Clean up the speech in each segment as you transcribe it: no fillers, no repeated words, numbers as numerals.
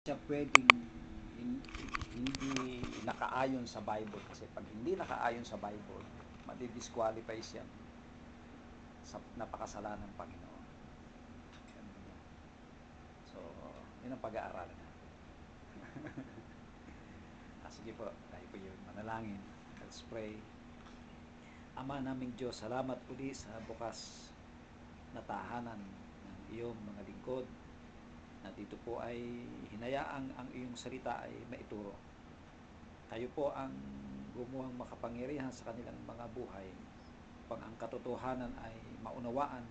siya pwedeng hindi nakaayon sa Bible, kasi pag hindi nakaayon sa Bible, madi-disqualify siya sa napakasalan ng Panginoon. So, yun ang pag-aaralan natin. Sige po, tayo po yung manalangin. Let's pray. Ama naming Diyos, salamat uli sa bukas na tahanan ng iyong mga lingkod, na dito po ay hinayaang ang iyong salita ay maituro. Tayo po ang gumuhang makapangyarihan sa kanilang mga buhay, upang ang katotohanan ay maunawaan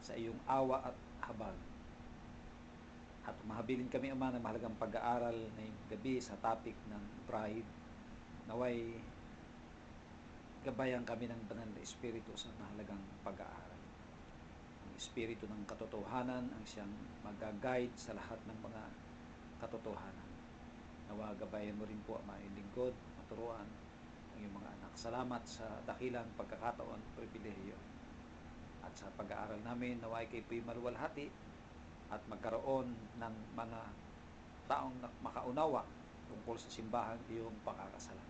sa iyong awa at habag. At mahabilin kami, Ama, ng mahalagang pag-aaral ngayong gabi sa topic ng bride. Naway gabayan kami ng banal na Espiritu sa mahalagang pag-aaral. Ang Espiritu ng katotohanan ang siyang mag-guide sa lahat ng mga katotohanan. Nawa gabayan mo rin po, Ama, yung lingkod, maturuan ang iyong mga anak. Salamat sa dakilang pagkakataon, pribilehiyo. At sa pag-aaral namin, naway kayo po'y maluwalhati at magkaroon ng mga taong makaunawa tungkol sa simbahan iyong pakakasalan.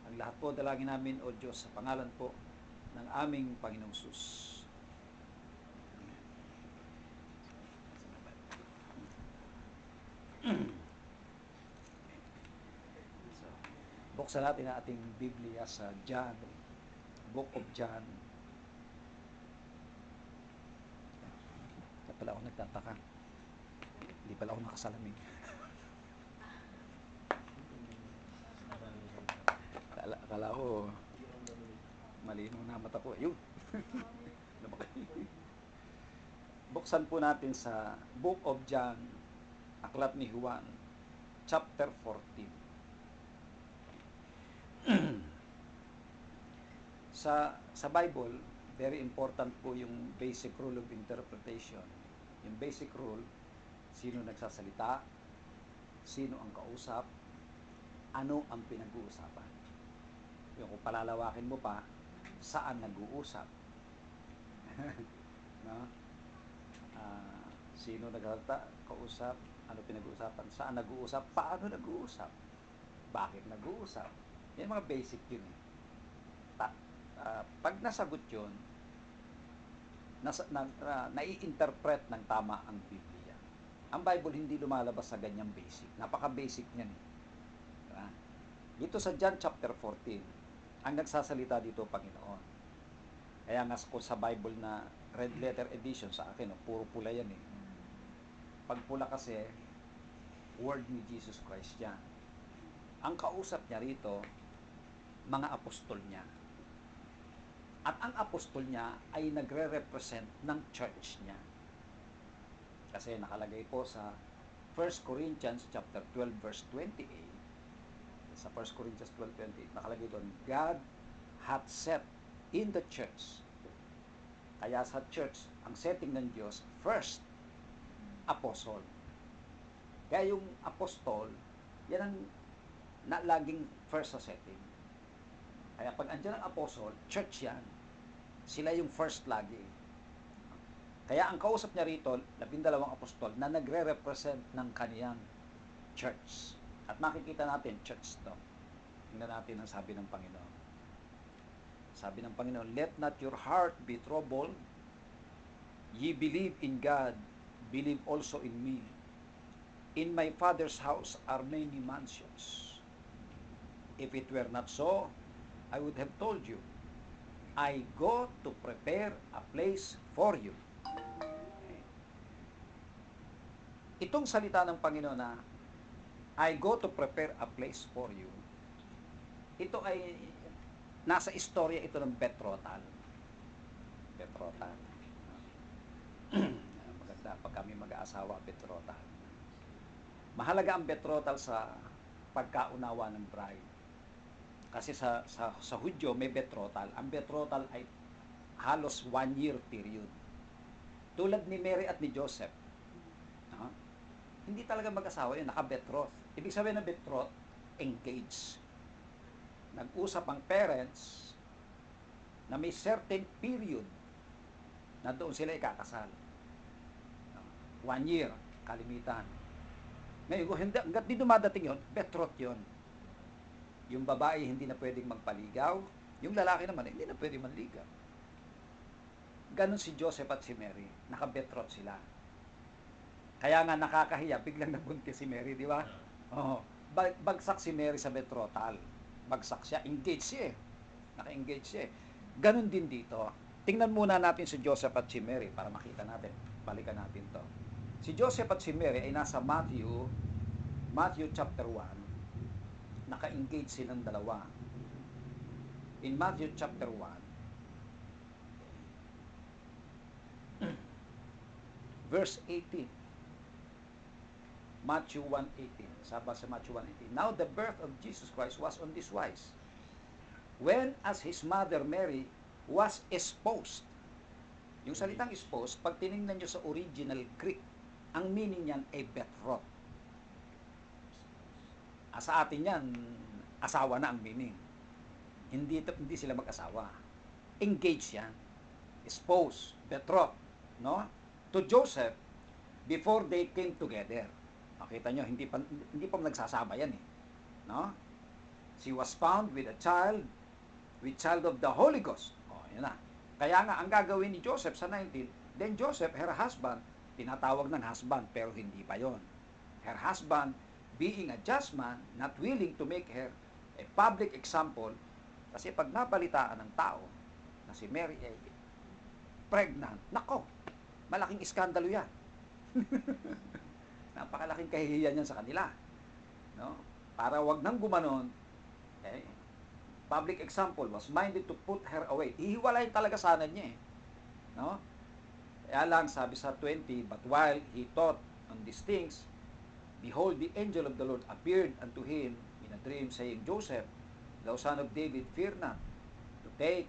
Ang lahat po dalangin namin, O Diyos, sa pangalan po ng aming Panginoong Sus. So, buksan natin ang ating Biblia sa John, Book of John. Kaya pala ako nagtataka. Hindi pala ako nakasalamin. Akala ko malinaw na mata ko. Ayun. Buksan po natin sa Book of John, Aklat ni Juan, chapter 14. Sa Bible, very important po yung basic rule of interpretation. Yung basic rule, sino nagsasalita, sino ang kausap, ano ang pinag-uusapan. Yung kung palalawakin mo pa, saan nag-uusap. No? Sino nagsasalita, kausap, ano pinag-uusapan, saan nag-uusap, paano nag-uusap, bakit nag-uusap. Yan mga basic yun. Pag nasagot yun, nai-interpret ng tama ang Biblia. Ang Bible hindi lumalabas sa ganyang basic. Napaka-basic niyan. Diba? Dito sa John chapter 14, ang nagsasalita dito, Panginoon. Kaya nga sa Bible na red letter edition sa akin, puro pula yan eh. Pag pula kasi, word ni Jesus Christ yan. Ang kausap niya rito, mga apostol niya. At ang apostol niya ay nagre-represent ng church niya. Kasi nakalagay po sa 1 Corinthians chapter 12 verse 28. Sa 1 Corinthians 12:28 nakalagay doon, God hath set in the church. Kaya sa church, ang setting ng Diyos, first, apostle. Kaya yung apostol, yan ang laging first sa setting. Kaya pag andyan ang apostle, church yan. Sila yung first lagi. Kaya ang kausap niya rito, 12 apostol na nagre-represent ng kaniyang church. At makikita natin, church to. Tingnan natin ang sabi ng Panginoon. Sabi ng Panginoon, let not your heart be troubled. Ye believe in God, believe also in me. In my Father's house are many mansions. If it were not so, I would have told you, I go to prepare a place for you. Okay. Itong salita ng Panginoon na, I go to prepare a place for you, ito ay nasa istorya ito ng betrothal. Betrothal. Maganda pag kami mag-aasawa, betrothal. Mahalaga ang betrothal sa pagkaunawa ng bride. Kasi sa Hudyo may betrothal. Ang betrothal ay halos 1 year period. Tulad ni Mary at ni Joseph. Hindi talaga mag-asawa yun, naka-betroth. Ibig sabihin ng betroth, engaged. Nag-usap ang parents na may certain period na doon sila ikakasal. 1 year, kalimitan. Ngayon, kung hindi, hanggat di dumadating yon, betrot yon. Yung babae hindi na pwedeng magpaligaw, yung lalaki naman hindi na pwedeng manligaw. Ganon si Joseph at si Mary, nakabetrot sila. Kaya nga nakakahiya, biglang nabuntis si Mary, di ba? Oh, bagsak si Mary sa betrotal. Bagsak siya, engaged siya eh. Naka-engage siya eh. Ganon din dito. Tingnan muna natin si Joseph at si Mary para makita natin. Balikan natin to. Si Joseph at si Mary ay nasa Matthew chapter 1. Naka-engage silang dalawa. In Matthew chapter 1, verse 18. Matthew 1:18. Sabi sa Matthew 1:18. Now the birth of Jesus Christ was on this wise. When as his mother Mary was espoused. Yung salitang espoused, pag tinignan nyo sa original Greek, ang meaning niyan ay betrothed. Sa atin yan, asawa na ang meaning. Hindi sila mag-asawa. Engaged yan. Espoused, betrothed, no? To Joseph before they came together. Makita nyo, hindi pa nagsasama yan eh. No? She was found with child of the Holy Ghost. Yan na. Kaya nga, ang gagawin ni Joseph sa 19, then Joseph, her husband, tinatawag ng husband, pero hindi pa yon. Her husband, being a just man, not willing to make her a public example, kasi pag nabalitaan ng tao na si Mary ay pregnant, nako, malaking iskandalo yan. Napakalaking kahihiyan yan sa kanila. No? Para wag nang gumanon, public example was minded to put her away. Ihiwalay talaga sana niya eh. No? Kaya lang sabi sa 20, but while he thought on these things, behold, the angel of the Lord appeared unto him in a dream, saying, Joseph, thou son of David, fear not to take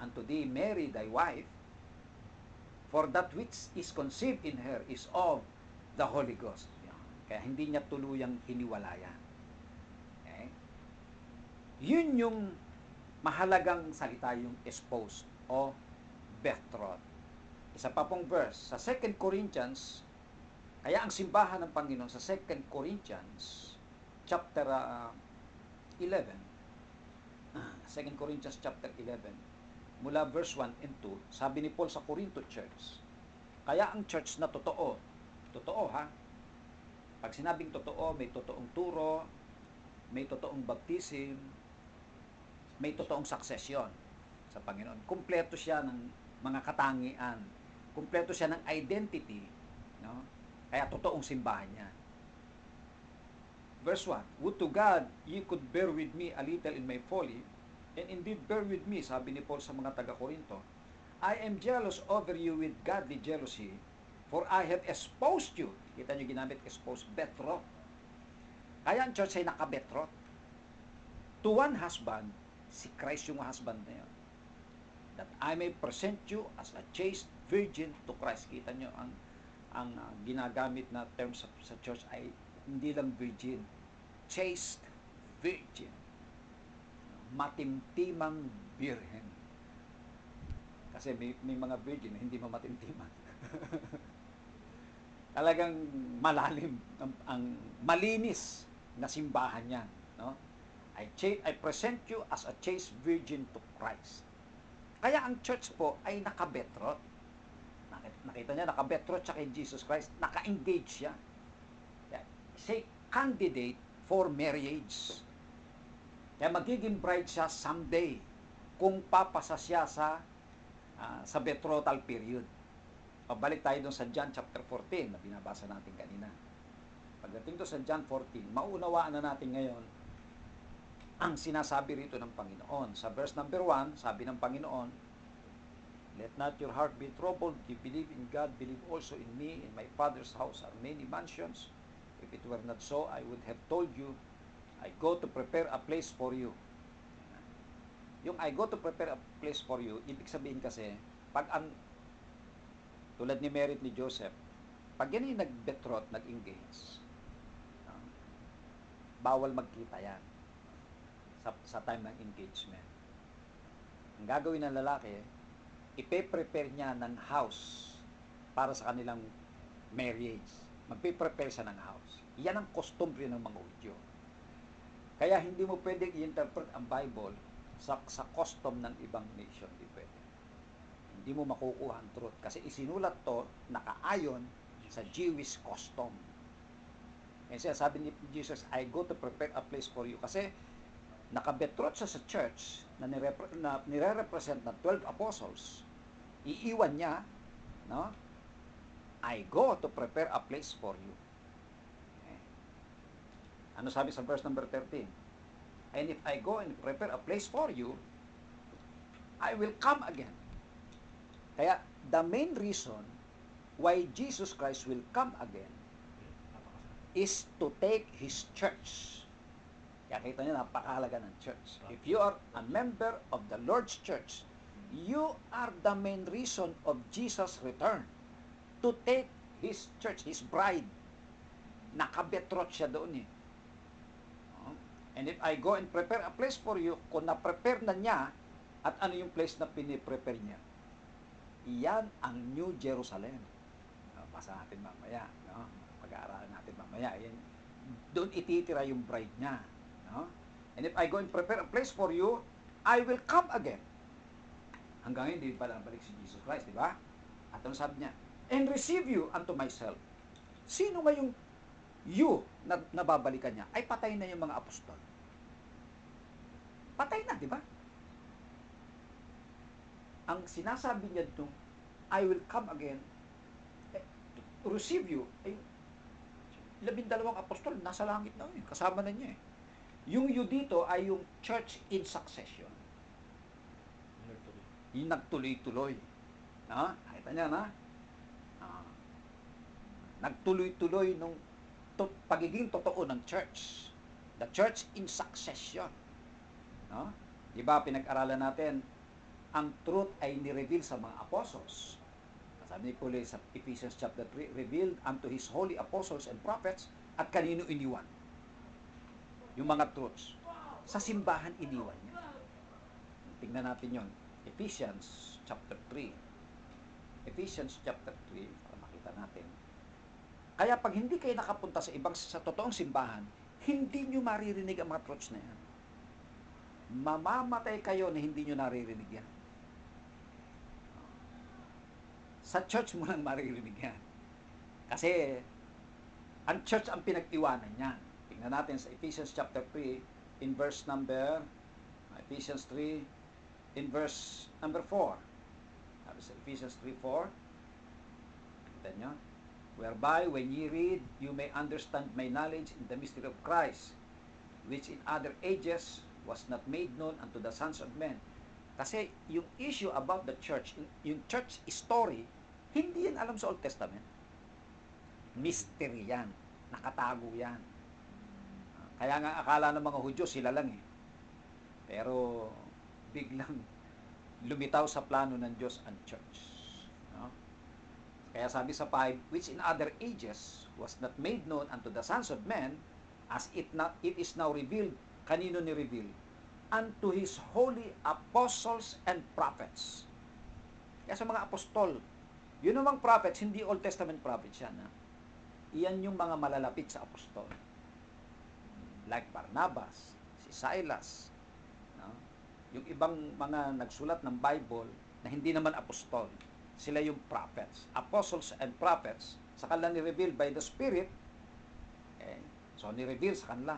unto thee Mary thy wife, for that which is conceived in her is of the Holy Ghost. Kaya hindi niya tuluyang hiniwalayan. Okay? Yun yung mahalagang salita, yung espoused o betrothed. Isa pa pong verse, sa 2 Corinthians, kaya ang simbahan ng Panginoon sa 2 Corinthians chapter 11, 2 Corinthians chapter 11, mula verse 1 and 2, sabi ni Paul sa Corinto Church, kaya ang church na totoo ha, pag sinabing totoo, may totoong turo, may totoong baptism, may totoong succession sa Panginoon. Kumpleto siya ng mga katangian, kumpleto siya ng identity, no? Kaya totoong simbahan niya. Verse 1, would to God ye could bear with me a little in my folly, and indeed bear with me, sabi ni Paul sa mga taga-Korinto, I am jealous over you with godly jealousy, for I have espoused you. Kita nyo ginamit, espoused, betrothed. Kaya ang church ay nakabetrothed. To one husband, si Christ yung husband na yun. That I may present you as a chaste virgin to Christ. Kita nyo, ang ginagamit na term sa church ay hindi lang virgin, chaste virgin. Matimtimang birhen. Kasi may mga virgin na hindi mamatimtiman. Talagang malalim, ang malinis na simbahan niyan, no? I present you as a chaste virgin to Christ. Kaya ang church po ay nakabetrot. Nakita niya, nakabetrot siya kay Jesus Christ, naka-engage siya. Say, candidate for marriage. Kaya magiging bride siya someday kung papasa siya sa betrothal period. Pabalik tayo doon sa John chapter 14 na binabasa natin kanina. Pagdating doon sa John 14, maunawaan na natin ngayon ang sinasabi rito ng Panginoon. Sa verse number 1, sabi ng Panginoon, let not your heart be troubled. You believe in God, believe also in me. In my Father's house are many mansions. If it were not so, I would have told you, I go to prepare a place for you. Yung I go to prepare a place for you, ibig sabihin kasi, pag tulad ni Mary at ni Joseph, pag yan yung nag-betroth, nag-engage, bawal magkita yan sa time ng engagement. Ang gagawin ng lalaki, ipe-prepare niya ng house para sa kanilang marriage. Magpe-prepare siya ng house. Yan ang customary ng mga Hudyo. Kaya hindi mo pwedeng i-interpret ang Bible sa custom ng ibang nation. Hindi pwede. Hindi mo makukuha ang truth. Kasi isinulat to nakaayon sa Jewish custom. And sabi ni Jesus, I go to prepare a place for you. Kasi nakabetrot siya sa church na nire-represent na 12 apostles. Iiwan niya, no? I go to prepare a place for you. Okay. Ano sabi sa verse number 13? And if I go and prepare a place for you, I will come again. Kaya, the main reason why Jesus Christ will come again is to take His church. Kaya kita niyo, napakahalaga ng church. If you are a member of the Lord's church, you are the main reason of Jesus' return. To take His church, His bride. Nakabetrot siya doon eh. And if I go and prepare a place for you, kung na-prepare na niya, at ano yung place na piniprepare niya? Iyan ang New Jerusalem. Basa natin mamaya. No? Pag-aaralan natin mamaya. Yan, doon ititira yung bride niya. No? And if I go and prepare a place for you, I will come again. Hanggang hindi pa balik si Jesus Christ, di ba? At ano sabi niya? And receive you unto myself. Sino nga yung you na nababalikan niya? Ay patay na yung mga apostol. Patay na, di ba? Ang sinasabi niya dito, I will come again to receive you. Ay, 12 apostol, nasa langit na yun. Kasama na niya eh. Yung you dito ay yung church in succession. Yung nagtuloy-tuloy. Nakita niya na? Nagtuloy-tuloy nung pagiging totoo ng church. The church in succession. No? Diba, pinag-aralan natin, ang truth ay ni-reveal sa mga apostles. Sabi ni Paul sa Ephesians chapter 3, revealed unto His holy apostles and prophets, at kanino iniwan? Yung mga truths. Sa simbahan iniwan niya. Tingnan natin yon. Ephesians chapter 3. Ephesians chapter 3, para makita natin. Kaya pag hindi kayo nakapunta sa totoong simbahan, hindi nyo maririnig ang mga truths na yan. Mamamatay kayo na hindi nyo naririnig yan. Sa church mo lang maririnig yan. Kasi, ang church ang pinag-iwanan niya. Tingnan natin sa Ephesians chapter 3, in verse number, Ephesians 3, in verse number 4. Sabi sa Ephesians 3:4, kita nyo? Whereby, when ye read, you may understand my knowledge in the mystery of Christ, which in other ages was not made known unto the sons of men. Kasi yung issue about the church, yung church story, hindi yan alam sa Old Testament. Mystery yan. Nakatago yan. Kaya nga akala ng mga Hudyo sila lang eh. Pero biglang lumitaw sa plano ng Diyos ang church. No? Kaya sabi sa 5, which in other ages was not made known unto the sons of men, as it is now revealed. Kanino ni-reveal? Unto His holy apostles and prophets. Kaya sa mga apostol, yun namang prophets, hindi Old Testament prophets yan. Ha? Iyan yung mga malalapit sa apostol. Like Barnabas, si Silas, no? Yung ibang mga nagsulat ng Bible na hindi naman apostol. Sila yung prophets. Apostles and prophets, sa kanila ni-reveal by the Spirit. Okay? So, ni-reveal sa kanila.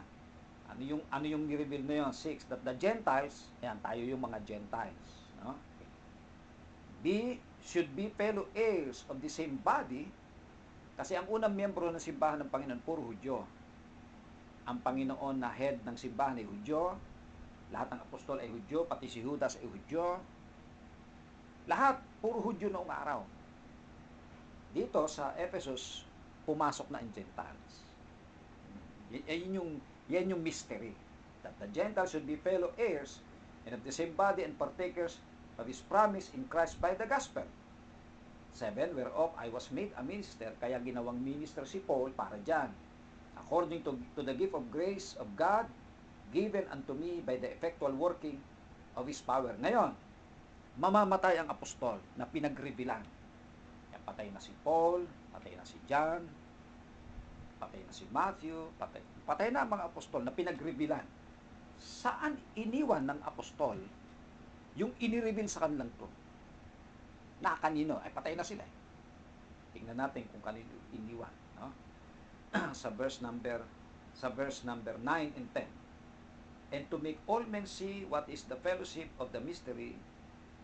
Ano yung ni-reveal na yun? 6, that the Gentiles, yan, tayo yung mga Gentiles. No? Should be fellow heirs of the same body, kasi ang unang miyembro ng simbahan ng Panginoon, puro Hudyo. Ang Panginoon na head ng simbahan ay Hudyo. Lahat ng apostol ay Hudyo, pati si Judas ay Hudyo. Lahat, puro Hudyo noong araw. Dito sa Ephesus, pumasok na ang Gentiles. Yan yung mystery. That the Gentiles should be fellow heirs and of the same body and partakers of His promise in Christ by the gospel. 7, whereof I was made a minister, kaya ginawang minister si Paul para dyan. According to the gift of grace of God, given unto me by the effectual working of His power. Ngayon, mamamatay ang apostol na pinagrevealan. Patay na si Paul, patay na si John. patay na si Matthew, patay na ang mga apostol na pinagrevealan. Saan iniwan ng apostol yung inireveal sa kanilang truth? Na kanino? Ay patay na sila. Tingnan natin kung kanino iniwan, no? sa verse number 9 and 10. And to make all men see what is the fellowship of the mystery,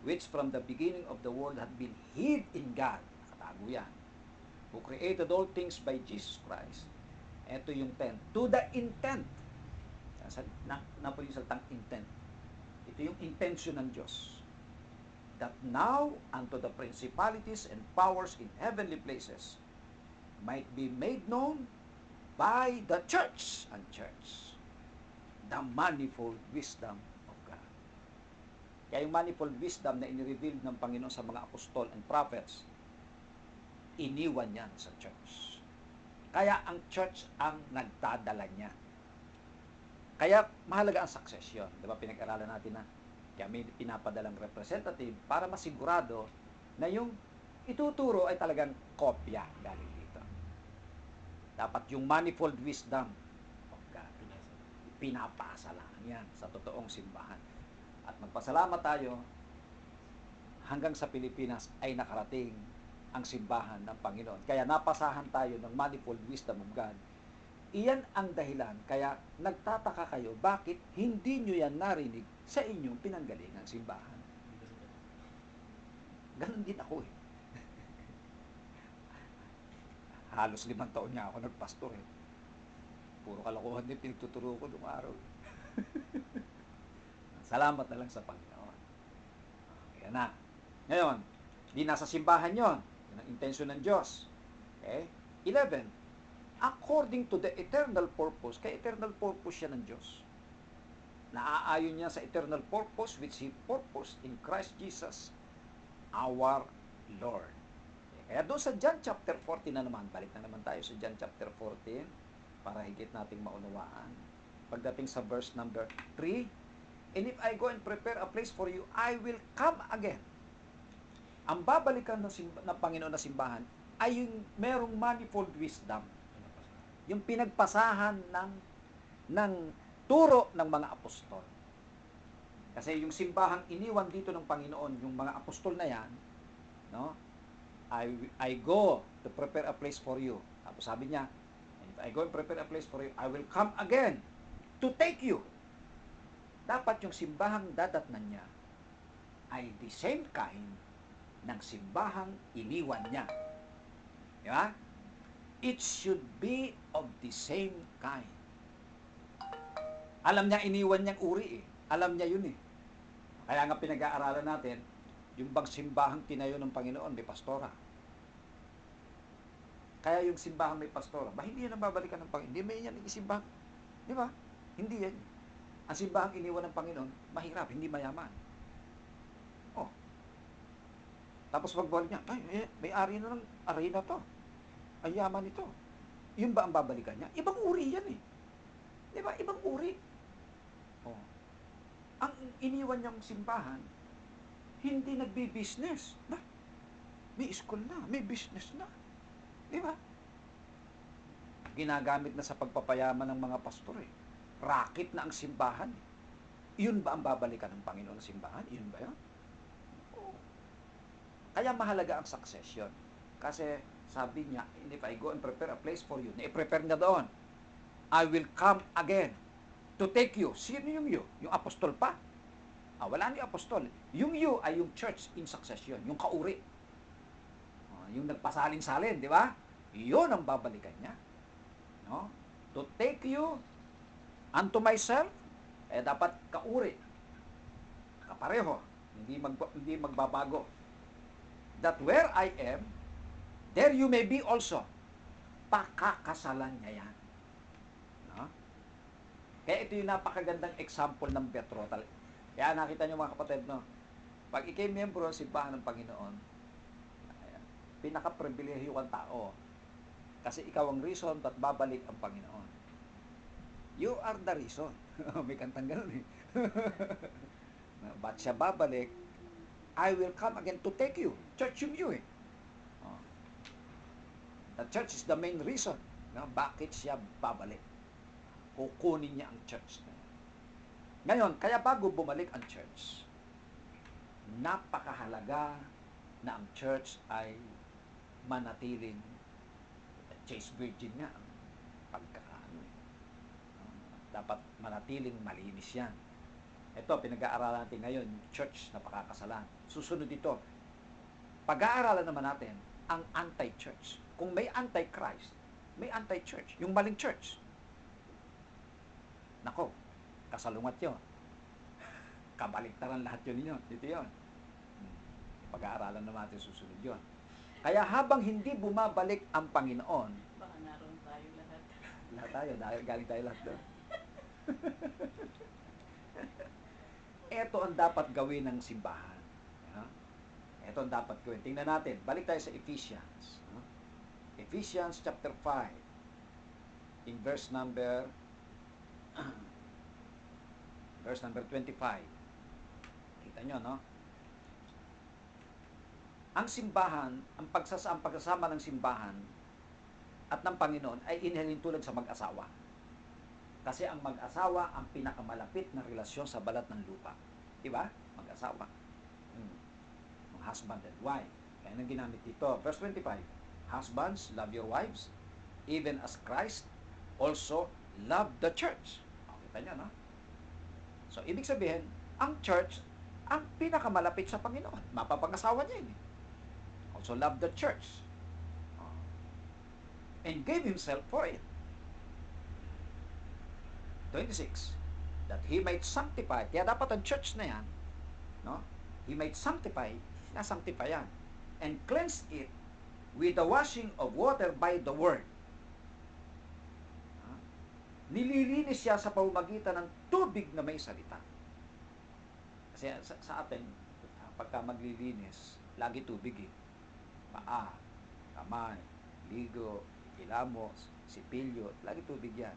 which from the beginning of the world had been hid in God. Nakatago yan. Who created all things by Jesus Christ. Ito yung 10. To the intent. Na po yung salitang intent. Ito yung intention ng Diyos. That now unto the principalities and powers in heavenly places might be made known by the church and church the manifold wisdom of God. Kaya yung manifold wisdom na inireveal ng Panginoon sa mga apostol and prophets, iniwan yan sa church. Kaya ang church ang nagdadala niya. Kaya mahalaga ang succession. Di ba pinag-aralan natin na kaya may pinapadalang representative para masigurado na yung ituturo ay talagang kopya galing dito. Dapat yung manifold wisdom of God, pinapasa lang yan sa totoong simbahan. At magpasalamat tayo, hanggang sa Pilipinas ay nakarating ang simbahan ng Panginoon. Kaya napasahan tayo ng manifold wisdom of God. Iyan ang dahilan. Kaya nagtataka kayo, bakit hindi nyo yan narinig sa inyong pinanggalingang simbahan? Ganon din ako eh. Halos 5 taon niya ako nagpastor eh. Puro kalokohan din pinagtuturo ko noong araw. Salamat na lang sa Panginoon. Kaya na. Ngayon, di nasa simbahan yon. Yan ang intensyon ng Diyos. Okay? 11. According to the eternal purpose, kaya eternal purpose siya ng Diyos. Naaayon niya sa eternal purpose which He purposed in Christ Jesus, our Lord. Kaya doon sa John chapter 14 na naman, balik na naman tayo sa John chapter 14 para higit nating maunawaan. Pagdating sa verse number 3, and if I go and prepare a place for you, I will come again. Ang babalikan ng Panginoon na simbahan ay yung merong manifold wisdom. Yung pinagpasahan ng turo ng mga apostol. Kasi yung simbahang iniwan dito ng Panginoon, yung mga apostol na yan, no? I go to prepare a place for you. Tapos sabi niya, and if I go and prepare a place for you, I will come again to take you. Dapat yung simbahang dadatnan niya ay the same kind ng simbahang iniwan niya. Di ba? It should be of the same kind. Alam niya iniwan niyang uri eh. Alam niya yun eh. Kaya nga pinag-aaralan natin, yung bang simbahang tinayo ng Panginoon, may pastora. Kaya yung simbahang may pastora, ba hindi yan ang babalikan ng Panginoon? Hindi may yan ang simbahang. Di ba? Hindi yan. Ang simbahang iniwan ng Panginoon, mahirap, hindi mayaman. Oh. Tapos pagbalik niya, ay, may ari na ng arena to. Ang yaman ito. Yun ba ang babalikan niya? Ibang uri yan eh. Di ba? Ibang uri. Oh. Ang iniwan niyang simbahan, hindi nagbi-business. Na, may school na, may business na. Di ba? Ginagamit na sa pagpapayaman ng mga pastor eh. Racket na ang simbahan. Yun ba ang babalikan ng Panginoon ng simbahan? Yun ba yan? Oh. Kaya mahalaga ang succession. Kasi sabi niya, and if I go and prepare a place for you, na-prepare niya doon, I will come again to take you. Sino yung you? Yung apostol pa? Wala yung apostol. Yung you ay yung church in succession, yung kauri. Yung nagpasalin-salin, di ba? Yun ang babalikan niya. No? To take you unto myself, dapat kauri. Kapareho. Hindi magbabago. That where I am, there you may be also. Pakakasalan niya yan. No? Kaya ito yung napakagandang example ng betrothal. Kaya nakita niyo mga kapatid, no? Pag ikay miyembro ng simbahan ng Panginoon, pinaka-pribilehiyo kang tao. Kasi ikaw ang reason ba't babalik ang Panginoon. You are the reason. May kantang ganun eh. Ba't siya babalik? I will come again to take you. Church yung you eh. The church is the main reason No? Bakit siya babalik? Kukunin niya ang church na yan. Ngayon, kaya bago bumalik ang church, napakahalaga na ang church ay manatiling chaste virgin nga ang pagkakaano. Dapat manatiling malinis yan. Ito, pinag-aaralan natin ngayon, church na pakakasalan. Susunod dito, pag-aaralan naman natin ang anti-church. Kung may anti-Christ, may anti-church. Yung maling church. Nako, kasalungat yun. Kabaliktaran lahat yun ninyo. Dito yun. Pag-aaralan naman natin susunod yun. Kaya habang hindi bumabalik ang Panginoon, Baka naroon tayo lahat. lahat tayo, dahil galing tayo lahat doon. Ito ang dapat gawin ng simbahan. Ito ang dapat gawin. Tingnan natin. Balik tayo sa Ephesians. Ephesians chapter 5. In verse number 25. Kita nyo, no? Ang simbahan, ang pagsasama ng simbahan at ng Panginoon ay inhalin tulad sa mag-asawa. Kasi ang mag-asawa ang pinakamalapit na relasyon sa balat ng lupa. Diba? Mag-asawa. Husband and wife. Kaya nang ginamit dito. Verse 25. Husbands, love your wives, even as Christ also loved the church. Kita nyo, no? So, ibig sabihin, ang church, ang pinakamalapit sa Panginoon. Mapapag-asawa niya yun. Also loved the church. And gave himself for it. 26. That he might sanctify. Kaya dapat ang church na yan, no? He might sanctify, nasanctify yan. And cleanse it with the washing of water by the word. Nililinis siya sa pamamagitan ng tubig na may salita. Kasi sa atin, pagka maglilinis, lagi tubig eh. Paa, kamay, ligo, kilamos, sipilyo, lagi tubig yan.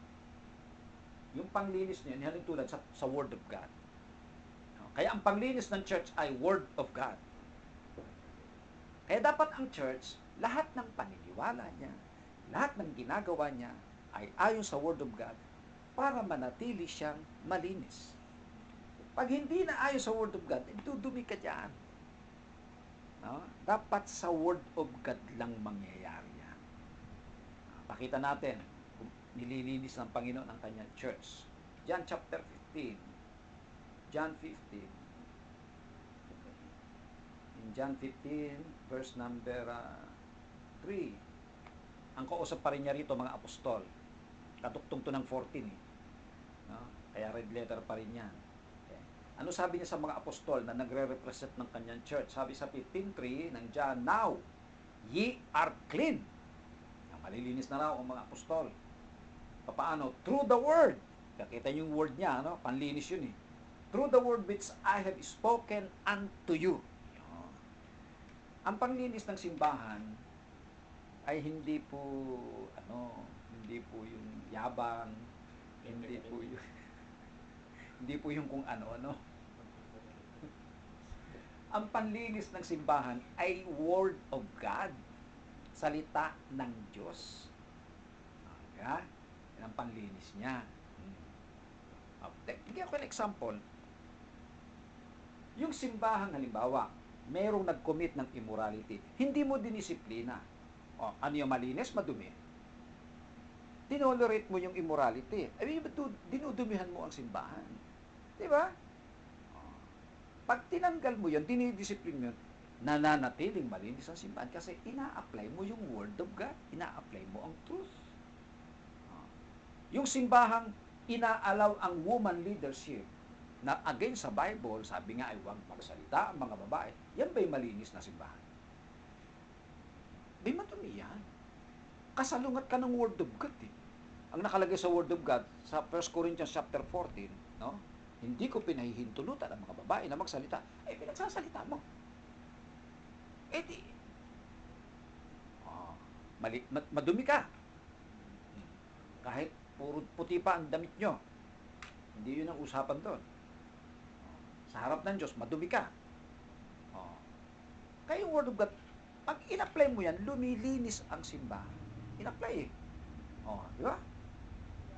Yung panglinis niya, halin tulad sa Word of God. Kaya ang panglinis ng church ay Word of God. Kaya dapat ang church, lahat ng paniniwala niya, lahat ng ginagawa niya, ay ayon sa Word of God para manatili siyang malinis. Pag hindi na ayon sa Word of God, dudumi ka dyan. No? Dapat sa Word of God lang mangyayari yan. Pakita natin kung nililinis ng Panginoon ang kanyang church. John chapter 15. John 15. In John 15, verse number 3. Ang kausap pa rin niya rito, mga apostol. Katuktong to ng 14 eh. No? Kaya red letter pa rin yan. Okay. Ano sabi niya sa mga apostol na nagre-represent ng kanyang church? Sabi sa 15:3 ng John, now, ye are clean. Malilinis na raw ang mga apostol. Paano? Through the word. Nakita niyo yung word niya, no? Panlinis yun eh. Through the word which I have spoken unto you. Ang panlinis ng simbahan ay hindi po yung yabang, hindi po yung kung ano-ano. Ang panlinis ng simbahan ay Word of God, salita ng Diyos. Yan ang panlinis niya. Bigyan ko ng example. Yung simbahan, halimbawa, merong nag-commit ng immorality, hindi mo dinisiplina. Ano yung malinis, madumi? Tinolerate mo yung immorality. Dinudumihan mo ang simbahan. Diba? Pag tinanggal mo yun, dinidisiplin mo yun, nananatiling malinis ang simbahan kasi ina-apply mo yung Word of God. Ina-apply mo ang truth. Yung simbahang ina-allow ang woman leadership na against sa Bible, sabi nga ay huwag magsalita ang mga babae. Yan ba'y malinis na simbahan? Di matumi yan. Kasalungat ka ng Word of God eh. Ang nakalagay sa Word of God, sa 1 Corinthians chapter 14, no? Hindi ko pinahihintulutan ang mga babae na magsalita. Pinagsasalita mo. Di, madumi ka. Kahit puro puti pa ang damit nyo. Hindi yun ang usapan doon. Sa harap ng Diyos, madumi ka. Kaya yung Word of God, pag in-apply mo yan, lumilinis ang simbahan. In-apply eh. Oh, di ba?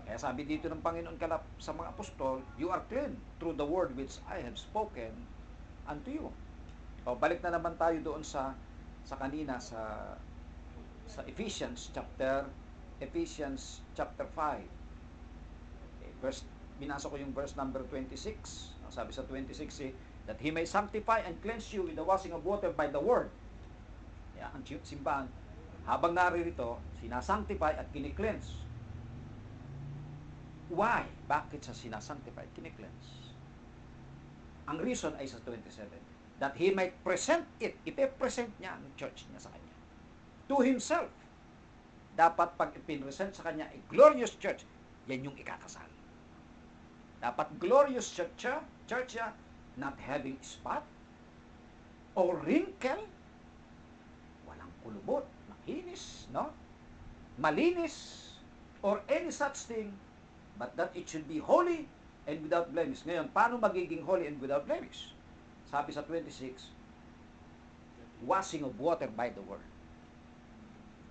Kaya sabi dito ng Panginoon kalap sa mga apostol, you are clean through the word which I have spoken unto you. O, balik na naman tayo doon sa kanina sa Ephesians chapter 5. Okay, binasa ko yung verse number 26. Sabi sa 26 that He may sanctify and cleanse you with the washing of water by the word. Yeah, ang simbahan, habang naririto, sinasanctify at kinikleanse. Why? Bakit sa sinasanctify at kinikleanse? Ang reason ay sa 27. That He might present it. Ipe-present niya ang church niya sa Kanya. To Himself. Dapat pag ipinresent sa Kanya ay glorious church, yan yung ikakasal. Dapat glorious church siya, not having spot or wrinkle, walang kulubot, makinis, no? Malinis, or any such thing, but that it should be holy and without blemish. Ngayon, paano magiging holy and without blemish? Sabi sa 26, washing of water by the word.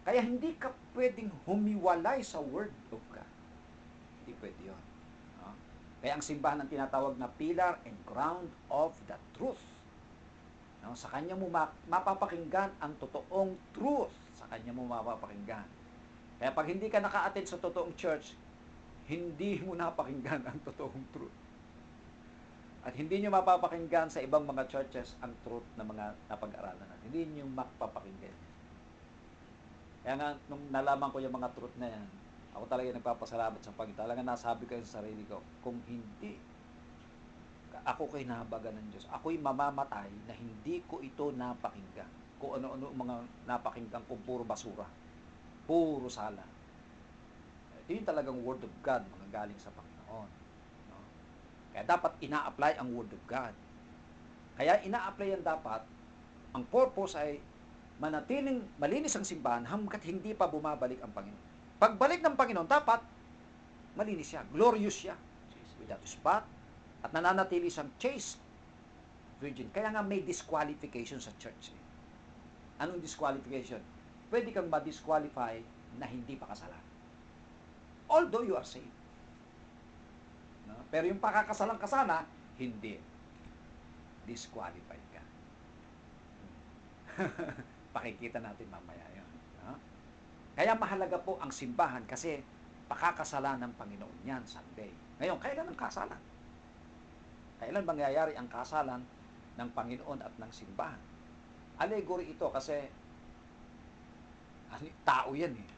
Kaya hindi ka pwedeng humiwalay sa word of God. Hindi pwede yun. No? Kaya ang simbahan ang tinatawag na pillar and ground of the truth. No? Sa kanya mo mapapakinggan ang totoong truth. Sa kanya mo mapapakinggan. Kaya pag hindi ka naka-attend sa totoong church, hindi mo napakinggan ang totoong truth. At hindi nyo mapapakinggan sa ibang mga churches ang truth na mga napag-aralan natin. Hindi nyo mapapakinggan. Kaya nga, nung nalaman ko yung mga truth na yan, ako talaga nagpapasalamat sa Panginoon. Talaga nasabi ko sa sarili ko, kung hindi ako ko'y nahabagan ng Diyos, ako'y mamamatay na hindi ko ito napakinggan. Kung ano-ano mga napakinggan ko, puro basura. Puro sala. Ito yung talagang word of God, mga galing sa Panginoon. No? Kaya dapat ina-apply ang word of God. Kaya ina-apply yan dapat, ang purpose ay manatiling malinis ang simbahan hanggat hindi pa bumabalik ang Panginoon. Pagbalik ng Panginoon, dapat malinis siya, glorious siya, without spot, at nananatili siyang chaste, virgin. Kaya nga may disqualification sa church. Anong disqualification? Pwede kang ma-disqualify na hindi pa kasalan. Although you are saved. No? Pero yung pakakasalan ka sana, hindi. Disqualified ka. Pakikita natin mamaya yun. No? Kaya mahalaga po ang simbahan kasi pakakasalan ng Panginoon yan someday. Ngayon, kailan ang kasalan? Kailan mangyayari ang kasalan ng Panginoon at ng simbahan? Allegory ito kasi tao yan eh.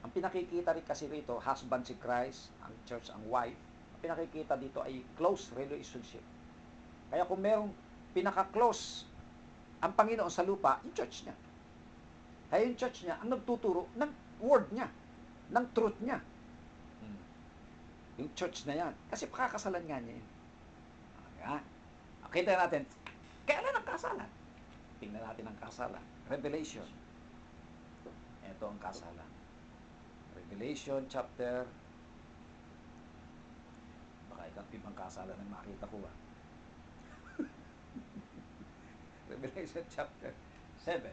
Ang pinakikita rin kasi rito, husband si Christ, ang church ang wife. Ang pinakikita dito ay close relationship. Kaya kung merong pinaka-close ang Panginoon sa lupa, yung church niya. Kaya yung church niya ang nagtuturo ng word niya, ng truth niya. Yung church na yan. Kasi pakakasalan nga niya yun. Kita natin, kailan ang kasalan? Tingnan natin ang kasalan. Revelation. Ito ang kasalan. Revelation chapter, baka ibang kasalan ang makita ko ba? Revelation chapter 7.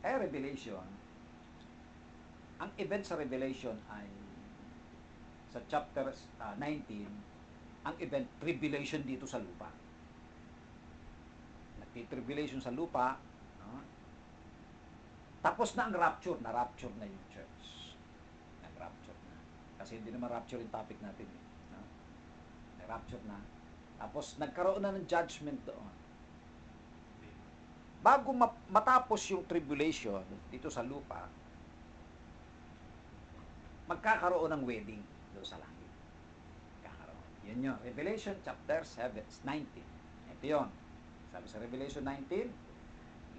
Revelation, ang event sa Revelation ay sa chapter 19, ang event, tribulation dito sa lupa. Nagtitribulation sa lupa, no? Tapos na ang rapture, na-rapture na yung church. Nag-rapture na. Kasi hindi naman rapture yung topic natin. No? Na-rapture na. Tapos nagkaroon na ng judgment doon. Bago matapos yung tribulation dito sa lupa, magkakaroon ng wedding doon sa langit. Magkakaroon. Yan yun. Revelation chapter 19. Ito yun. Sabi sa Revelation 19,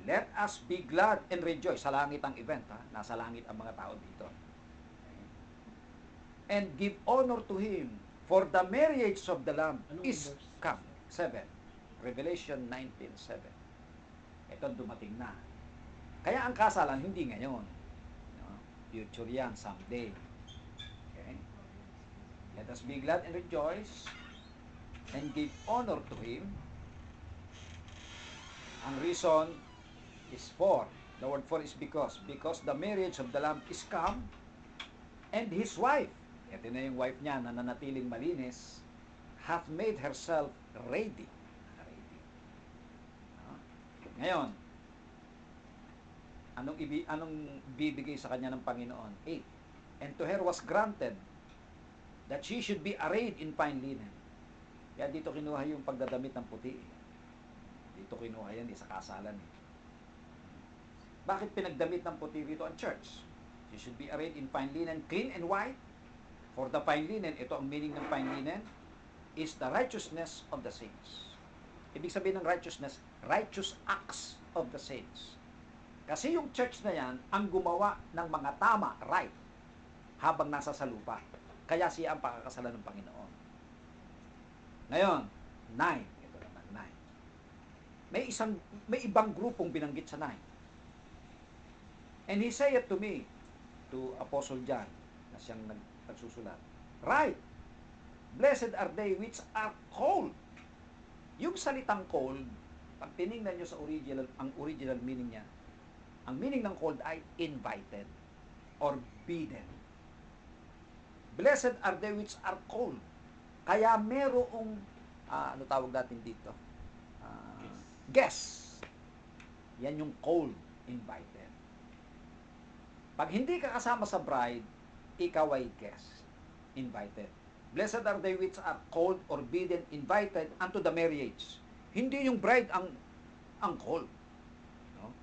let us be glad and rejoice. Sa langit ang event. Ha? Nasa langit ang mga tao dito. Okay. And give honor to Him, for the marriage of the Lamb is come. 7. Revelation 19:7. Ito dumating na. Kaya ang kasalan hindi ngayon. No? Future yan, someday. Okay? Let us be glad and rejoice and give honor to Him. Ang reason is for The word for is because. Because the marriage of the Lamb is come, and his wife, ito na yung wife niya na nanatiling malinis, hath made herself ready. Ready. Ngayon, anong bibigay sa kanya ng Panginoon? 8. And to her was granted that she should be arrayed in fine linen. Kaya dito kinuha yung pagdadamit ng puti. Dito kinuha yan sa kasalan. Bakit pinagdamit ng puti rito ang church? She should be arrayed in fine linen, clean and white. For the fine linen, ito ang meaning ng fine linen, is the righteousness of the saints. Ibig sabihin ng righteousness, righteous acts of the saints. Kasi yung church na yan, ang gumawa ng mga tama, right, habang nasa sa lupa. Kaya siya ang pakakasalan ng Panginoon. Ngayon, 9. Ito naman, 9. May ibang grupong binanggit sa 9. And he said to me, to Apostle John, na siyang nagsusulat, right, blessed are they which are called. Yung salitang called, pag tinignan nyo sa ang original meaning niya, ang meaning ng called ay invited or bidden. Blessed are they which are called. Kaya merong, ano tawag natin dito? Guest. Yan yung called, invited. Pag hindi ka kasama sa bride, ikaw ay guest, invited. Blessed are they which are called or bidden, invited unto the marriage. Hindi yung bride ang called. No?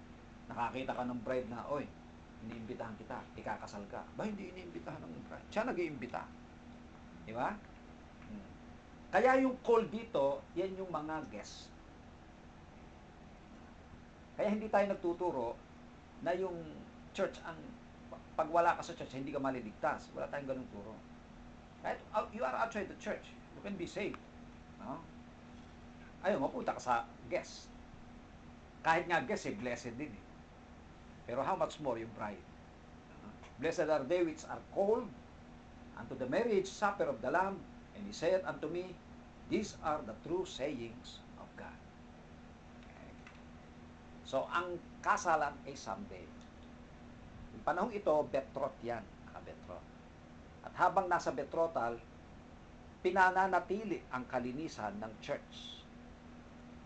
Nakakita ka ng bride na, oy, iniimbitahan kita, ikakasal ka. Ba, hindi iniimbitahan ng bride. Siya nag-iimbita. Di ba? Kaya yung call dito, yan yung mga guests. Kaya hindi tayo nagtuturo na yung church ang pag wala ka sa church, hindi ka maliligtas. Wala tayong ganung turo. Kahit you are outside the church, you can be saved. No? Ayun, mapunta ka sa guest. Kahit nga guest, blessed din. Pero how much more yung bride? Blessed are they which are called unto the marriage supper of the Lamb. And he said unto me, these are the true sayings of God. Okay. So, ang kasalan ay someday. Yung panahong ito, betrot yan. Betrot. At habang nasa betrotal, pinananatili ang kalinisan ng church.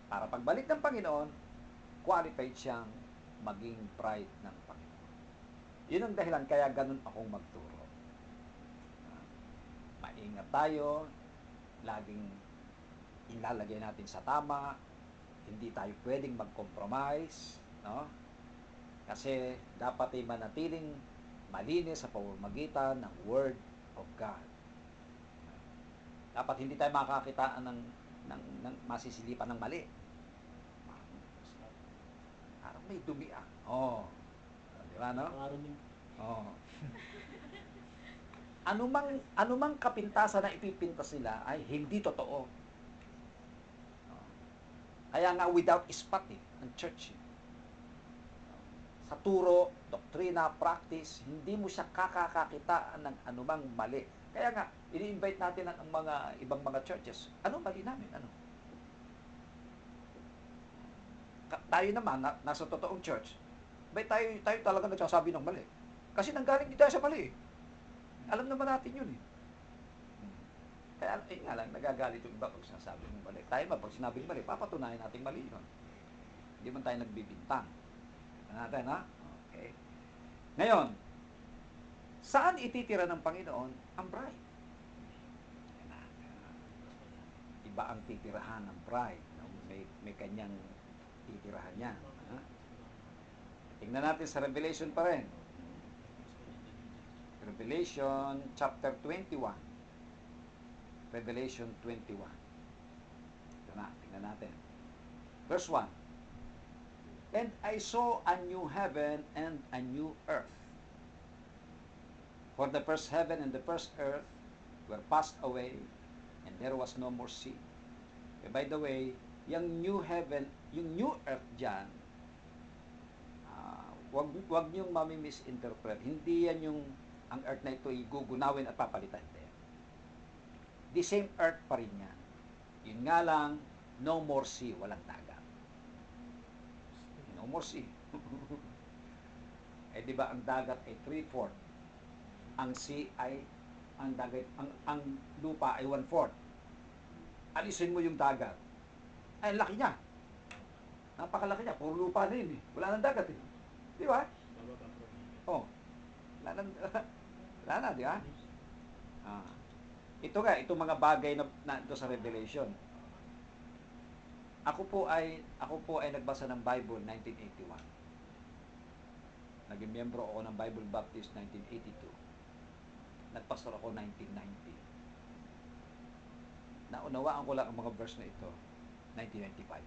Para pagbalik ng Panginoon, qualified siyang maging bride ng Panginoon. Yun ang dahilan kaya ganun akong magturo. Maingat tayo, laging ilalagay natin sa tama, hindi tayo pwedeng mag-compromise, no? Kasi dapat ay manatiling malinis sa pamamagitan ng Word of God. Dapat hindi tayo makakakitaan ng masisilipan ng mali. Parang may dumi di ba, no? Anumang kapintasan na ipipintas sila ay hindi totoo. Kaya nga without spot ang church. Sa turo, doktrina, practice, hindi mo siya kakakakitaan ng anumang mali. Kaya nga, ini-invite natin ang mga ibang mga churches. Ano mali namin? Ano? Tayo naman, nasa totoong church, tayo talaga nagsasabi ng mali. Kasi nanggaling din tayo sa mali. Alam naman natin yun. Kaya, nga lang, nagagalit yung iba pag sinasabi ng mali. Tayo ba, pag sinabing mali, papatunayan natin mali yun. Hindi man tayo nagbibintang. Natin, ha? Okay. Ngayon, saan ititira ng Panginoon ang bride? Iba ang titirahan ng bride. May kanyang titirahan niya. Tingnan natin sa Revelation pa rin. Revelation chapter 21. Revelation 21. Ito na, tingnan natin. Verse 1. And I saw a new heaven and a new earth. For the first heaven and the first earth were passed away, and there was no more sea. Okay, by the way, yung new heaven, yung new earth dyan, wag niyong mami-misinterpret. Hindi yan yung ang earth na ito ay gugunawin at papalitan. The same earth pa rin yan. Yun nga lang, no more sea, walang dagat. No more sea. Eh di ba ang dagat ay 3/4, ang sea ay ang lupa ay 1/4. Alisin mo yung dagat. Ay laki niya. Napakalaki niya, puro lupa na yun eh. Wala nang dagat eh. Di ba? Oh, wala nang wala na, di ba? Ah. Ito nga, itong mga bagay na ito sa Revelation. Ako po ay nagbasa ng Bible 1981. Naging miyembro ako ng Bible Baptist 1982. Nagpastor ako 1990. Naunawaan ko lang ang mga verse na ito 1995.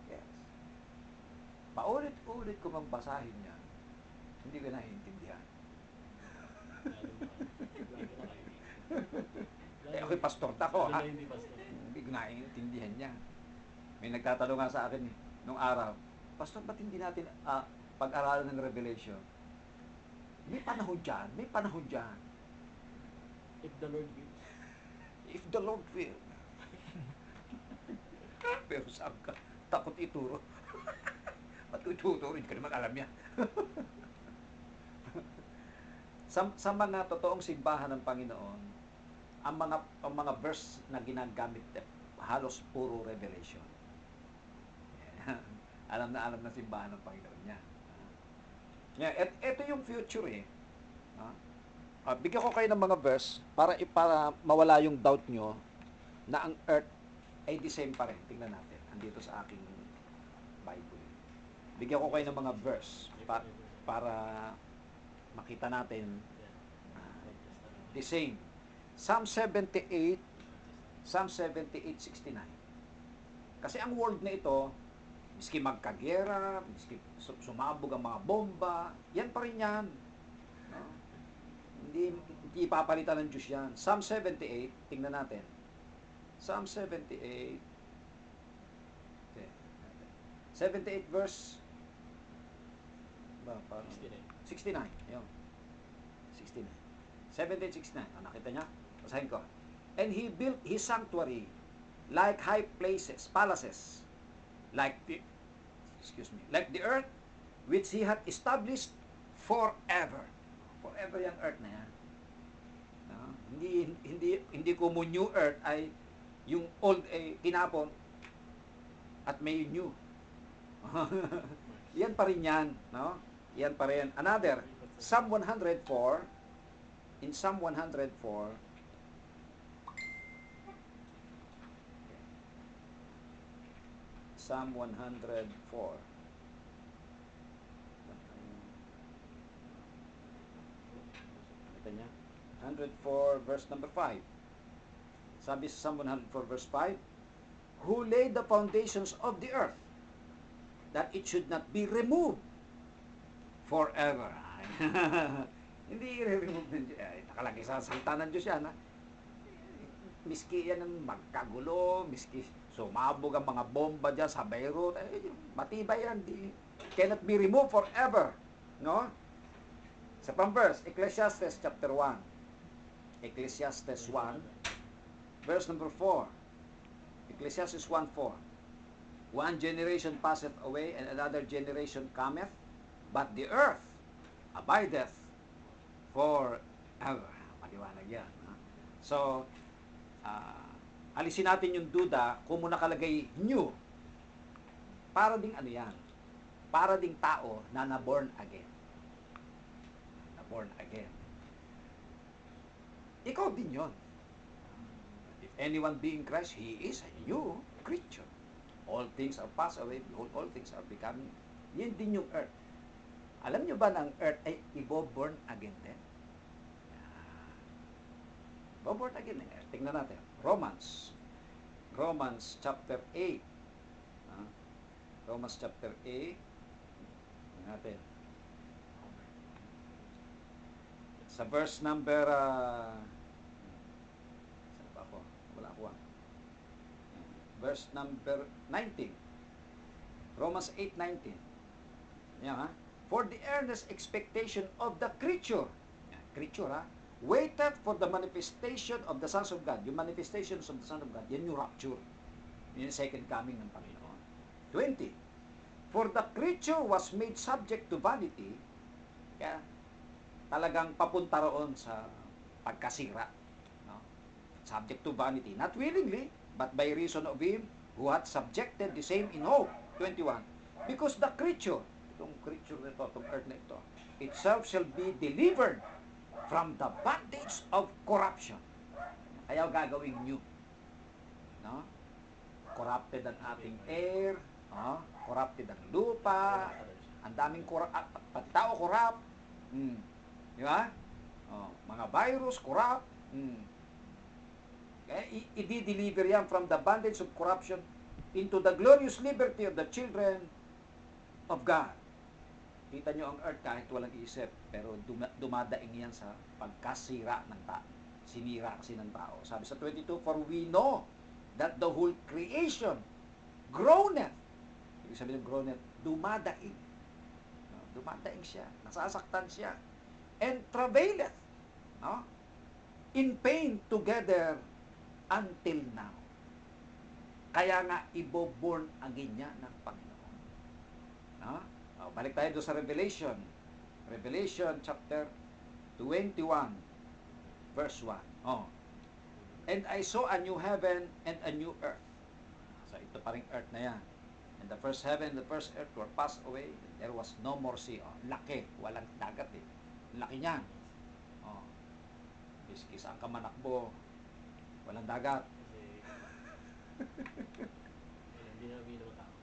Yes. Paulit-ulit ko mang basahin yan. Hindi ko naiintindihan. Eh ako'y pastor tako ha. Hindi ko naiintindihan niya. May nagtatanong nga sa akin nung araw, Pastor, ba't hindi natin pag-aralan ng Revelation? May panahon dyan, may panahon dyan. If the Lord wills. If the Lord will. Pero saan ka? Takot ituro. Ba't ko ituturo? Hindi ka naman alam yan. sa mga totoong simbahan ng Panginoon, ang mga verse na ginagamit halos puro revelation. Alam na simbahan ng Panginoon niya. Ito yung future eh. Bigyan ko kayo ng mga verse para mawala yung doubt nyo na ang earth ay the same pa rin. Tingnan natin. Andito sa aking Bible. Bigyan ko kayo ng mga verse para makita natin the same. Psalm 78, 69. Kasi ang world na ito, miski magkagera, miski sumabog ang mga bomba, yan pa rin yan. No? Hindi ipapalitan ng Diyos yan. Psalm 78, tingnan natin. Psalm 78, okay. 78 verse 69. Yun. 69. 78:69. Nakita niya? Basahin ko. And he built his sanctuary like high places, palaces, like the earth which he had established forever. Forever yung earth na yan. No? Hindi ko mo new earth ay yung old ay tinapon at may new. Yan pa rin yan, no? Yan pa rin. Another, Psalm 104. In Psalm 104, Psalm 104. Nakita niya? 104 verse number 5. Sabi sa Psalm 104 verse 5, who laid the foundations of the earth, that it should not be removed forever. Hindi i-remove ng Diyos. Nakalagay sa salita ng Diyos yan. Ha? Miski yan ang magkagulo, miski sumabog ang mga bomba dyan sa Beirut, matibay yan. Cannot be removed forever. No? Sa pang-verse, Ecclesiastes chapter 1. Ecclesiastes 1, verse number 4. Ecclesiastes 1:4. One generation passeth away, and another generation cometh, but the earth abideth forever. Maliwanag yan. So, alisin natin yung duda kung mo nakalagay new. Para ding ano yan? Para ding tao na na-born again. Na-born again. Ikaw din yon. If anyone be in Christ, he is a new creature. All things are passed away, behold, all things are becoming. Yan din yung earth. Alam nyo ba na ang earth ay ibo-born again din? Ibo-born again ng earth. Tingnan natin. Romans chapter 8. Romans chapter 8. Tingnan natin. Sa verse number saan pa ako? Wala ako. Verse number 19. Romans 8:19. Yan ha. For the earnest expectation of the creature, waited for the manifestation of the sons of God. Yung manifestations of the Son of God, yan yung rapture. Yan yung second coming ng Panginoon. 20. For the creature was made subject to vanity. Kaya talagang papunta roon sa pagkasira. No? Subject to vanity. Not willingly, but by reason of him who had subjected the same in hope. 21. Because the creature, itong creature na ito, itong earth na ito, itself shall be delivered from the bondage of corruption. Kaya gagawin new. No? Corrupted ang ating air, no? Corrupted ang lupa, ang daming pati tao corrupt. Di ba? Mga virus corrupt. Kaya i-deliver yan from the bondage of corruption into the glorious liberty of the children of God. Kita nyo ang earth kahit walang isip, pero dumadaing yan sa pagkasira ng tao. Sinira kasi ng tao. Sabi sa 22, for we know that the whole creation groaneth. Ibig sabihin ng groaneth, dumadaing. Dumadaing siya, nasasaktan siya. And travaileth, no? In pain together until now. Kaya nga, iboborn again niya ng Panginoon. No? Balik tayo doon sa Revelation. Revelation chapter 21, verse 1. And I saw a new heaven and a new earth. So, ito pa rin earth na yan. And the first heaven and the first earth were passed away. There was no more sea. Laki. Walang dagat eh. Laki niyan. Biski saan ka manakbo, walang dagat. Hindi na tao.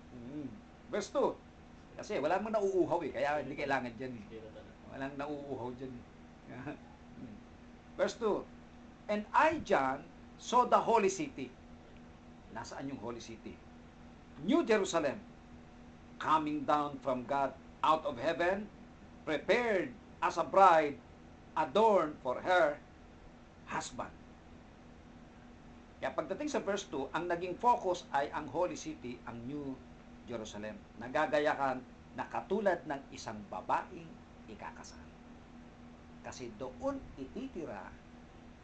Verse 2. Kasi wala mong nauuhaw eh. Kaya hindi kailangan dyan eh. Walang nauuhaw dyan eh. Verse 2. And I, John, saw the holy city. Nasaan yung holy city? New Jerusalem, coming down from God out of heaven, prepared as a bride, adorned for her husband. Kaya pagdating sa verse 2, ang naging focus ay ang holy city, ang New Jerusalem. Nagagayakan na katulad ng isang babaeng ikakasal. Kasi doon ititira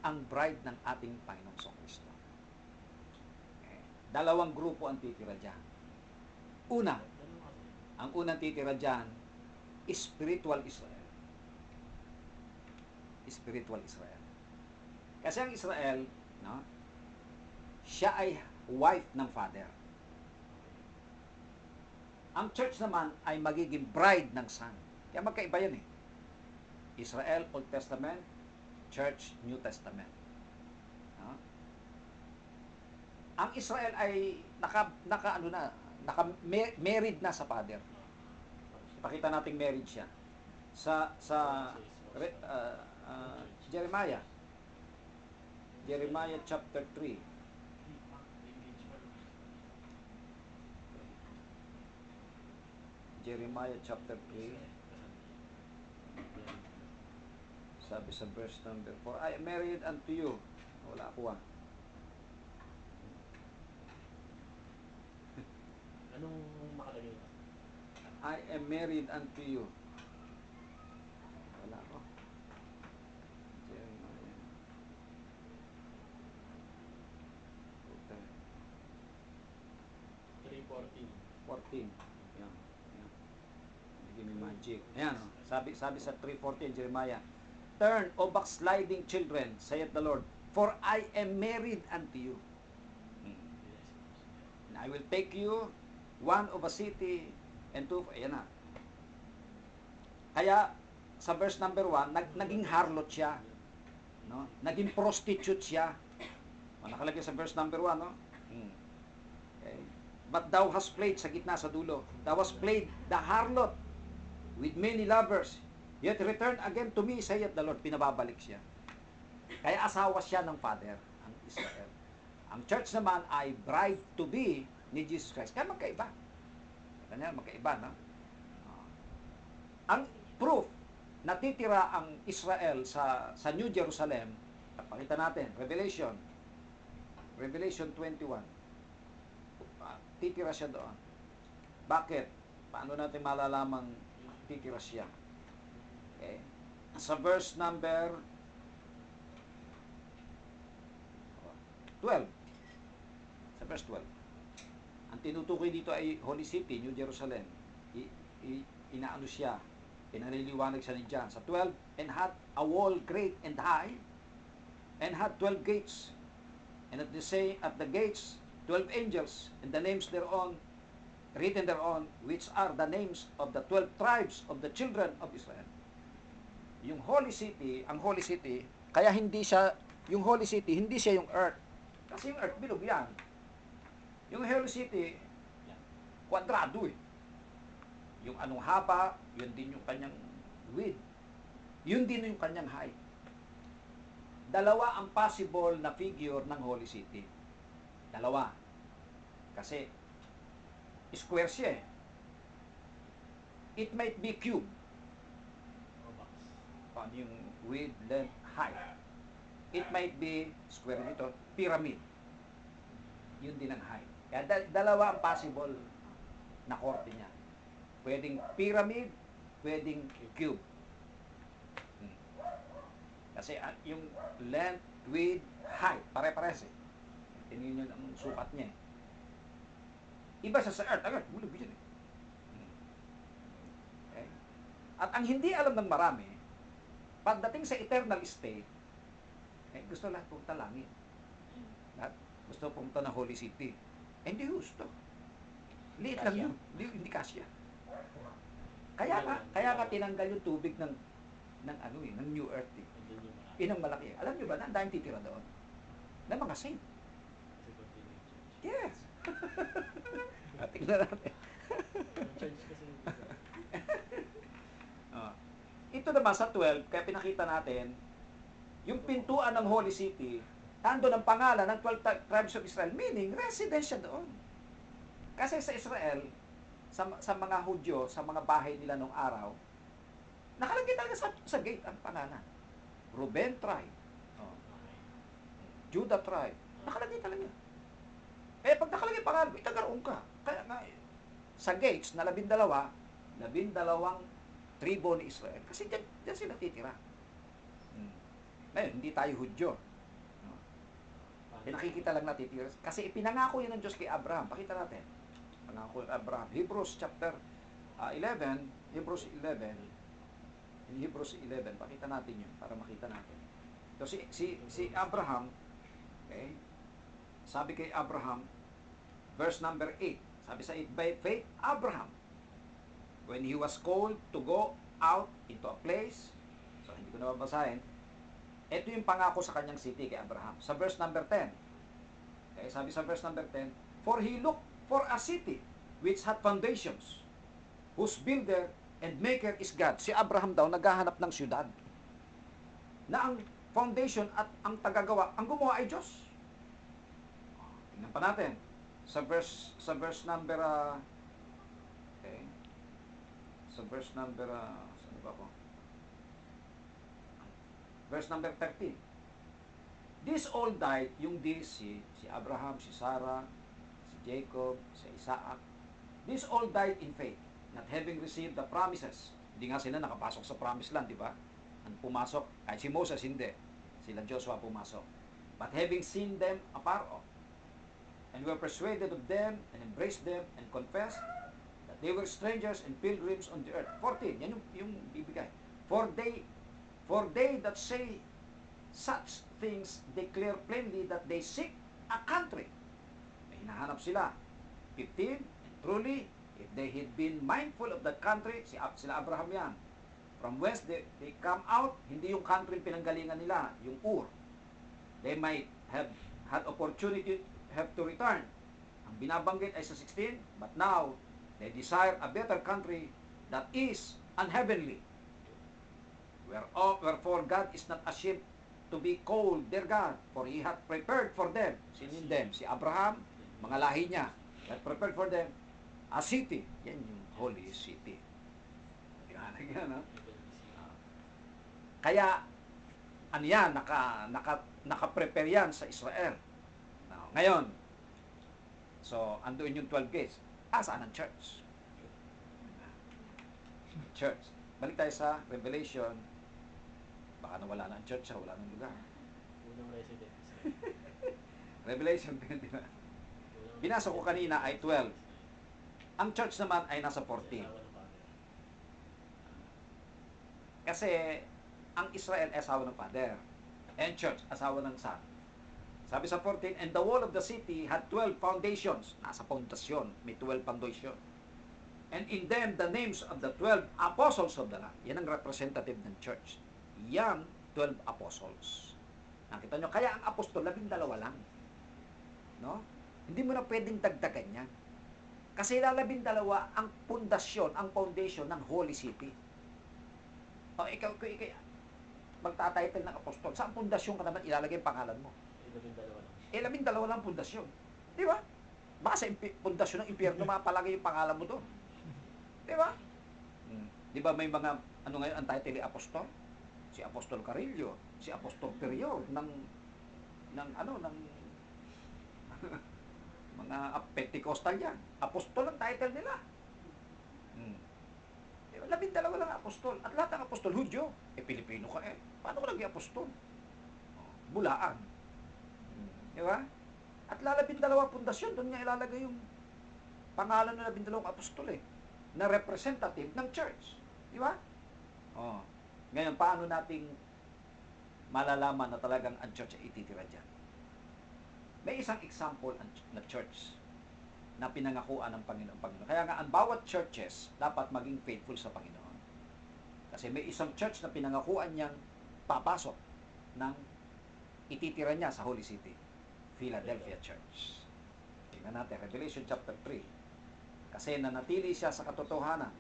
ang bride ng ating Panginoong Kristo. Dalawang grupo ang titira dyan. Una, ang unang titira dyan, spiritual Israel. Spiritual Israel. Kasi ang Israel, no, siya ay wife ng father. Ang church naman ay magiging bride ng son. Kaya magkaiba yan eh. Israel, Old Testament, Church, New Testament. No? Ang Israel ay married na sa father. Ipakita nating married siya. Sa Jeremiah chapter 3. Jeremiah chapter 3. Sabi sa verse number 4, I am married unto you. Wala ako ah. Anong makalagay ito? I am married unto you. Wala ko. Jeremiah. Okay. 3:14. 14. Yan. Give me magic. Ayan. Sabi sa 3:14 Jeremiah, turn, O backsliding children, saith the Lord, for I am married unto you. And I will take you one of a city and two. Ayan na. Kaya sa verse number 1, naging harlot siya. No? Naging prostitute siya. Nakalagay sa verse number 1, no? Okay. But thou hast played sa gitna, sa dulo. Thou hast played the harlot with many lovers. Yet return again to me, saith the Lord. Pinababalik siya. Kaya asawa siya ng father, ang Israel. Ang church naman ay bride to be ni Jesus Christ. Kaya magkaiba. Kanya magkaiba, no? Ang proof na titira ang Israel sa New Jerusalem, pakita natin, Revelation 21. Titira siya doon. Bakit? Paano natin malalamang titira siya? Okay. Sa verse number 12. Sa verse 12. Ang tinutukoy dito ay Holy City, New Jerusalem. inaano siya, pinaliliwanag siya ni John sa 12, and had a wall great and high, and had 12 gates, and at the gates 12 angels, and the names thereon written thereon, which are the names of the 12 tribes of the children of Israel. Yung Holy City, ang Holy City, kaya hindi siya, yung Holy City, hindi siya yung earth. Kasi yung earth, bilog yan. Yung Holy City, kwadrado eh. Yung anong haba, yun din yung kanyang width. Yun din yung kanyang height. Dalawa ang possible na figure ng Holy City. Dalawa. Kasi, square siya eh. It might be cube. O box. Paano yung width, length, height. It might be, square nito, pyramid. Yun din ang height. Kaya dalawa ang possible na korte niya. Pwedeng pyramid, pwedeng cube. Kasi yung length, width, height, pare-pares eh. Tingnan nyo ang sukat niya eh. Iba sa earth, agad, bulog yun eh. Okay? At ang hindi alam ng marami, pagdating sa eternal state, gusto lahat pumunta langit. Lahat gusto pumunta ng Holy City. Hindi gusto. Liit lang yun. Hindi kasya. Kaya nga tinanggal yung tubig ng New Earth eh. Andun yung marami. Yun ang malaki. Alam nyo ba na ang daming titira doon? Na mga saint. Kasi continuing church. Yes. Tingnan natin. Ang church kasi dito. Ito naman sa 12, kaya pinakita natin, yung pintuan ng Holy City, nandun ang pangalan ng 12 tribes of Israel, meaning residence siya doon. Kasi sa Israel, sa mga Hudyo, sa mga bahay nila nung araw, nakalagay talaga sa gate ang pangalan. Reuben tribe, Okay. Judah tribe, nakalagay talaga. Eh, pag nakalagay pangalan, itagaroon ka. Kaya nga, sa gates na 12 tribo ni Israel. Kasi dyan sila titira. Ngayon, hindi tayo Hudyo. Pinakikita lang natitira. Kasi ipinangako yun ng Diyos kay Abraham. Pakita natin. Pangako kay Abraham. Hebrews chapter 11. Hebrews 11. In Hebrews 11, pakita natin yun para makita natin. So, si Abraham, okay, sabi kay Abraham, verse number 8, sabi sa 8, by faith, Abraham, when he was called to go out into a place, so hindi ko na babasahin, ito yung pangako sa kanyang city kay Abraham. Sa verse number 10, okay, sabi sa verse number 10, for he looked for a city which had foundations, whose builder and maker is God. Si Abraham daw naghahanap ng siyudad na ang foundation at ang tagagawa, ang gumawa ay Diyos. Tingnan pa natin sa verse number okay, sa verse number saan ba ako? Verse number 13. This all died, yung this, si Abraham, si Sarah, si Jacob, si Isaac. This all died in faith, not having received the promises. Hindi nga sila nakapasok sa promised land, di ba? Ang pumasok, kahit si Moses hindi. Sila Joshua pumasok. But having seen them afar off, and were persuaded of them, and embraced them, and confessed that they were strangers and pilgrims on the earth. 14, yan yung bibigay. For they that say such things declare plainly that they seek a country. May hinahanap sila. 15, and truly, if they had been mindful of that country, sila Abraham yan, from whence they come out, hindi yung country pinanggalingan nila, yung Ur. They might have had opportunity have to return. Ang binabanggit ay sa 16, but now, they desire a better country that is unheavenly. Wherefore God is not ashamed to be called their God, for He hath prepared for them, sinin them, si Abraham, mga lahi niya, He hath prepared for them a city. Yan yung Holy City. Yan, no? Kaya, ano yan, naka-prepare yan sa Israel. Now, ngayon, so, andoon yung 12 gates. Saan ang church? Church. Balik tayo sa Revelation. Baka nawala na ang church, wala nang lugar. Unang resident. Revelation 21. Binasa ko kanina ay 12. Ang church naman ay nasa 14. Kasi, ang Israel ay asawa ng father. And church, asawa ng son. Sabi sa 14, and the wall of the city had 12 foundations. Nasa pundasyon, may 12 foundation. And in them, the names of the 12 apostles of the Lamb. Yan ang representative ng church. Yan, 12 apostles. Nakita nyo, kaya ang apostol, 12 lang. No? Hindi mo na pwedeng dagdagan yan. Kasi 12 ang pundasyon, ang foundation ng Holy City. O, ikaw, magtatitle ng apostol. Saan pundasyon ka naman ilalagay ang pangalan mo? 12 lang. 12 lang pundasyon. Di ba? Baka sa pundasyon ng impyerno, mapalagay yung pangalan mo doon. Di ba? Di ba may mga, ano ngayon, ang title ni apostol? Si Apostol Carillo, si Apostol Perior, ng mga Pentecostal yan. Apostol ang title nila. Di ba? 12 lang ang apostol. At lahat ng apostol, Hudyo. Pilipino ka eh. Paano ka naging apostol? Bulaan. Di ba? At 12 pundasyon, doon nga ilalagay yung pangalan ng 12 apostol eh, na representative ng church. Di ba? Oh. Ngayon, paano nating malalaman na talagang ang church ay ititira dyan? May isang example na church na pinangakuan ng Panginoon. Kaya nga, ang bawat churches dapat maging faithful sa Panginoon. Kasi may isang church na pinangakuan niyang papasok ng ititira niya sa Holy City. Philadelphia Church. Tingnan natin, Revelation chapter 3. Kasi nanatili siya sa katotohanan.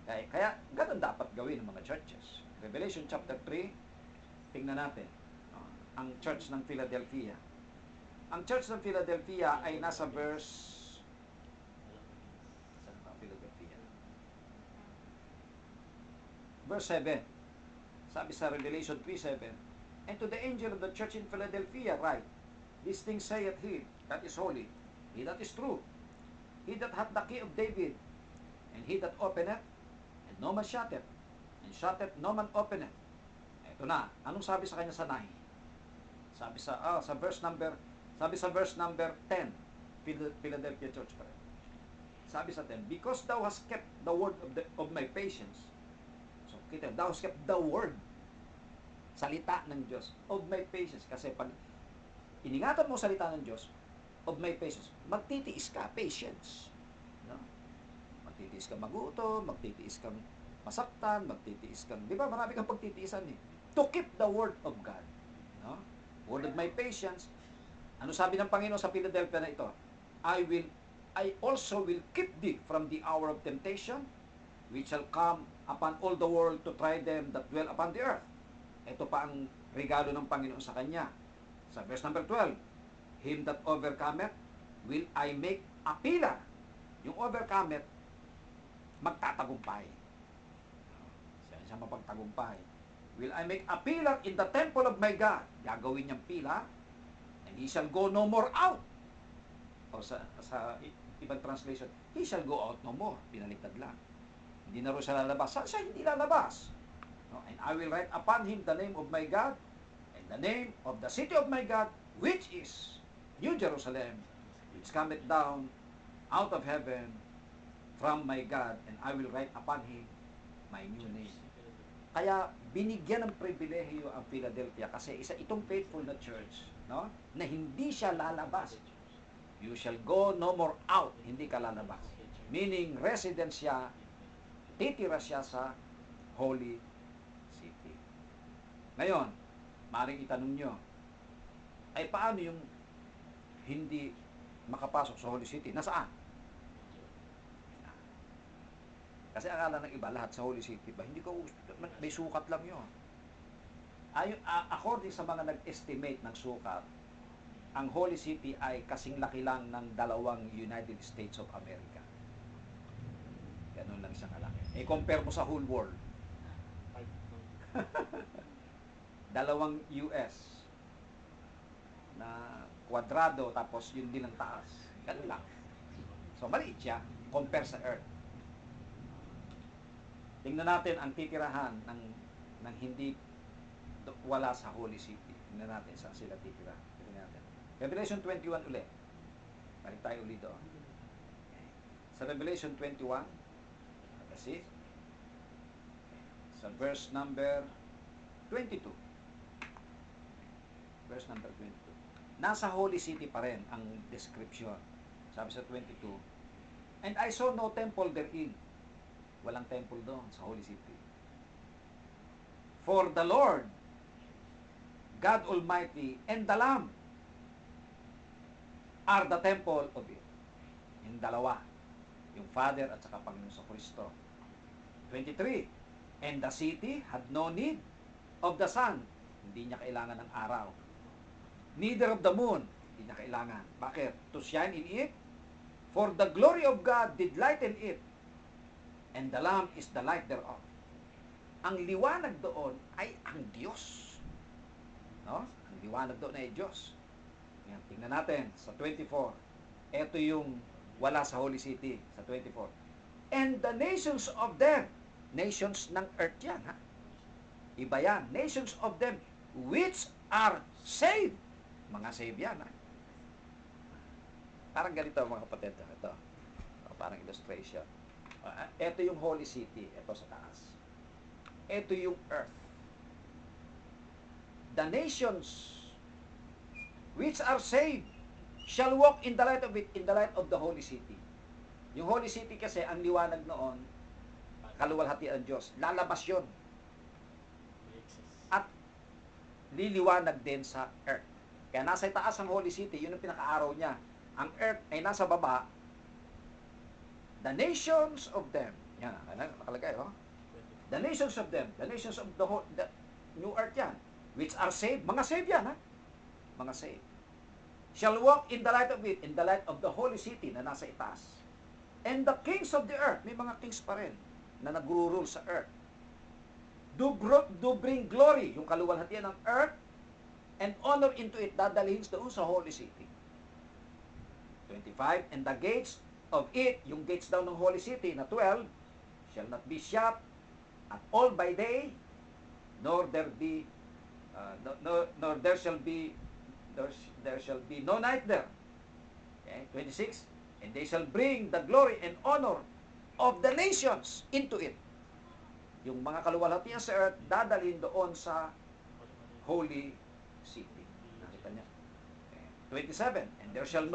Kaya ganun dapat gawin ng mga churches. Revelation chapter 3, tingnan natin. Ang church ng Philadelphia. Ang church ng Philadelphia ay nasa verse... Saan ba Philadelphia? Verse 7. Sabi sa Revelation 3:7, and to the angel of the church in Philadelphia write, these things saith he that is holy, he that is true, he that hath the key of David, and he that openeth, and no man shutteth, and shutteth no man openeth. Ito na, anong sabi sa kanya sa 9? Sabi sa verse number 10, Philadelphia Church pa rin. Sabi sa 10, because thou hast kept the word of my patience. So, kita, thou hast kept the word, salita ng Diyos, of my patience. Kasi pag iningatan mo salita ng Diyos, of my patience, magtitiis ka, patience. No? Magtitiis ka magutom, magtitiis kang masaktan, magtitiis kang, di ba, marami kang pagtitiisan eh. To keep the word of God. No? Word of my patience. Ano sabi ng Panginoon sa Philadelphia na ito? I also will keep thee from the hour of temptation, which shall come upon all the world to try them that dwell upon the earth. Ito pa ang regalo ng Panginoon sa kanya. Sa verse number 12, him that overcometh will I make a pillar. Yung overcometh, magtatagumpay. Siya mapagtagumpay. Will I make a pillar in the temple of my God. Gagawin niyang pila, and he shall go no more out. O sa ibang translation, he shall go out no more. Pinaliktad lang. Hindi na rin siya lalabas. Saan siya hindi lalabas? No? And I will write upon him the name of my God, and the name of the city of my God, which is New Jerusalem, which cometh down out of heaven from my God, and I will write upon him my new name. Kaya binigyan ng pribilehiyo ang Philadelphia kasi isa itong faithful na church, no? Na hindi siya lalabas. You shall go no more out, hindi ka lalabas. Meaning resident siya, titira siya sa Holy City. Ngayon, maaaring itanong nyo, ay paano yung hindi makapasok sa Holy City? Nasaan? Kasi akala ng iba, lahat sa Holy City ba? Hindi ko, may sukat lang yun. According sa mga nag-estimate ng sukat, ang Holy City ay kasing laki lang ng 2 United States of America. Ganun lang siyang kalaki. Compare mo sa whole world. 2 US na kwadrado, tapos yun din ang taas. Ganun lang. So, maliit siya, compare sa Earth. Tingnan natin ang titirahan ng hindi wala sa Holy City. Tingnan natin saan sila titira. Tingnan natin. Revelation 21 ulit. Balik tayo ulit doon. Okay. Sa Revelation 21, kasi Sa verse number 22. Verse number 22. Nasa holy city pa rin ang description. Sabi sa 22, and I saw no temple therein. Walang temple doon sa holy city. For the Lord, God Almighty, and the Lamb are the temple of it. Yung dalawa. Yung Father at saka Panginoon sa Kristo. 23. And the city had no need of the sun. Hindi niya kailangan ng araw. Neither of the moon. Hindi niya kailangan. Bakit? To shine in it. For the glory of God did lighten it. And the Lamb is the light thereof. Ang liwanag doon ay ang Diyos. No? Ang liwanag doon ay Diyos. Yan, tingnan natin sa 24. Ito yung wala sa Holy City sa 24. And the nations of them, nations ng earth yan, ha? Iba yan. Nations of them which are saved. Mga saved yan, ha? Parang ganito mga kapatid. Ito. Parang illustration. Ito yung Holy City. Ito sa taas. Ito yung earth. The nations which are saved shall walk in the light of it, in the light of the holy city. Yung holy city kasi, ang liwanag noon, kaluwalhatian ng Diyos. Lalabas yun. At liliwanag din sa earth. Kaya nasa itaas ang holy city, yun ang pinaka-araw niya. Ang earth ay nasa baba. The nations of them. Yan, nakalagay, oh. The nations of them. The nations of the new earth yan. Which are saved. Mga saved yan, ha? Mga saved. Shall walk in the light of it, in the light of the holy city na nasa itaas. And the kings of the earth, may mga kings pa rin na nagro-rule sa earth. Do bring glory, yung kaluwalhatian ng earth, and honor into it, dadalhin doon sa holy city. 25, and the gates of it, yung gates daw ng holy city na 12, shall not be shut at all by day, nor there shall be no night there. Okay? 26, and they shall bring the glory and honor of the nations into it. Yung mga kaluwalhatian sa earth, dadalhin doon sa holy city. Nakita niya. Okay. 27, and there shall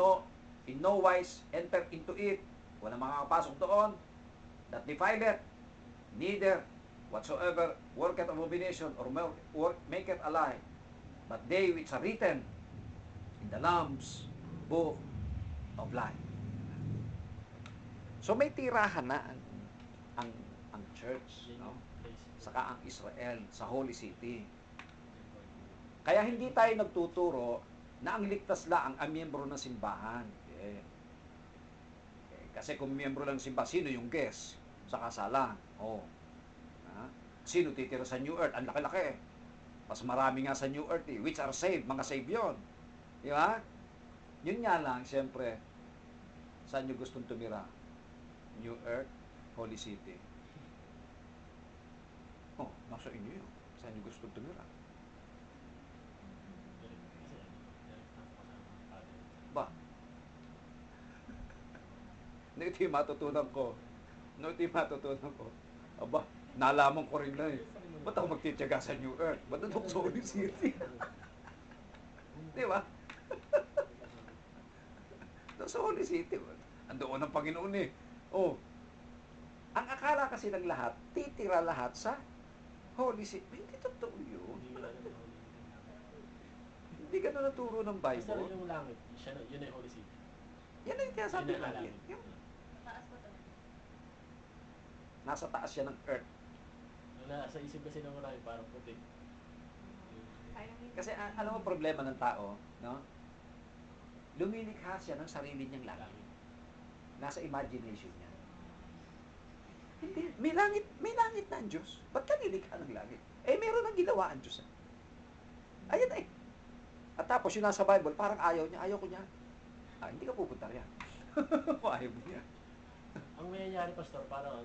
in no wise enter into it. Walang makakapasok doon that defile it, neither whatsoever worketh abomination or maketh a lie, but they which are written in the Lamb's book of life. So may tirahan na ang church, no? Saka ang Israel sa Holy City. Kaya hindi tayo nagtuturo na ang ligtas lang ang miyembro ng simbahan. Okay. Kasi kung miyembro ng simbahan, sino yung guest sa kasalan? Oh. Sino titira sa New Earth? Ang laki-laki. Mas marami nga sa New Earth eh. Which are saved. Mga saved yun. Di ba? Yun nga lang, siyempre, saan nyo gustong tumira? New Earth, Holy City. Oh, nasa inyo yun. Saan nyo gustong tumira? Ba? Ito yung matutunan ko. Aba, nalaman ko rin na eh. Ba't ako magtitiyaga sa New Earth? Ba't ako sa Holy City? Di ba? Sa Holy City. Andoon ang Panginoon eh. Oh. Ang akala kasi ng lahat, titira lahat sa Holy City. Hindi totoo yun. Hindi ka na naturo ng Basta Bible. yung langit, yun ay Holy City. Yan ang tinasabi Yun ang natin. langit. Yung Taas pa to. nasa taas siya ng earth. Nasa isip kasi ng marami, parang puti. Kasi alam mo problema ng tao, no? Lumilikha siya ng sarili niyang langit. Langit. Nasa imagination niya. Hindi, may langit na ang Diyos. Ba't ka nilikha ng langit? Eh, meron ang ginawa ang Diyos. Ayan eh. At tapos yung nasa Bible, parang ayaw ko niya. Hindi ka pupunta riyan. Kung ayaw mo niya. Ang nangyayari, Pastor, parang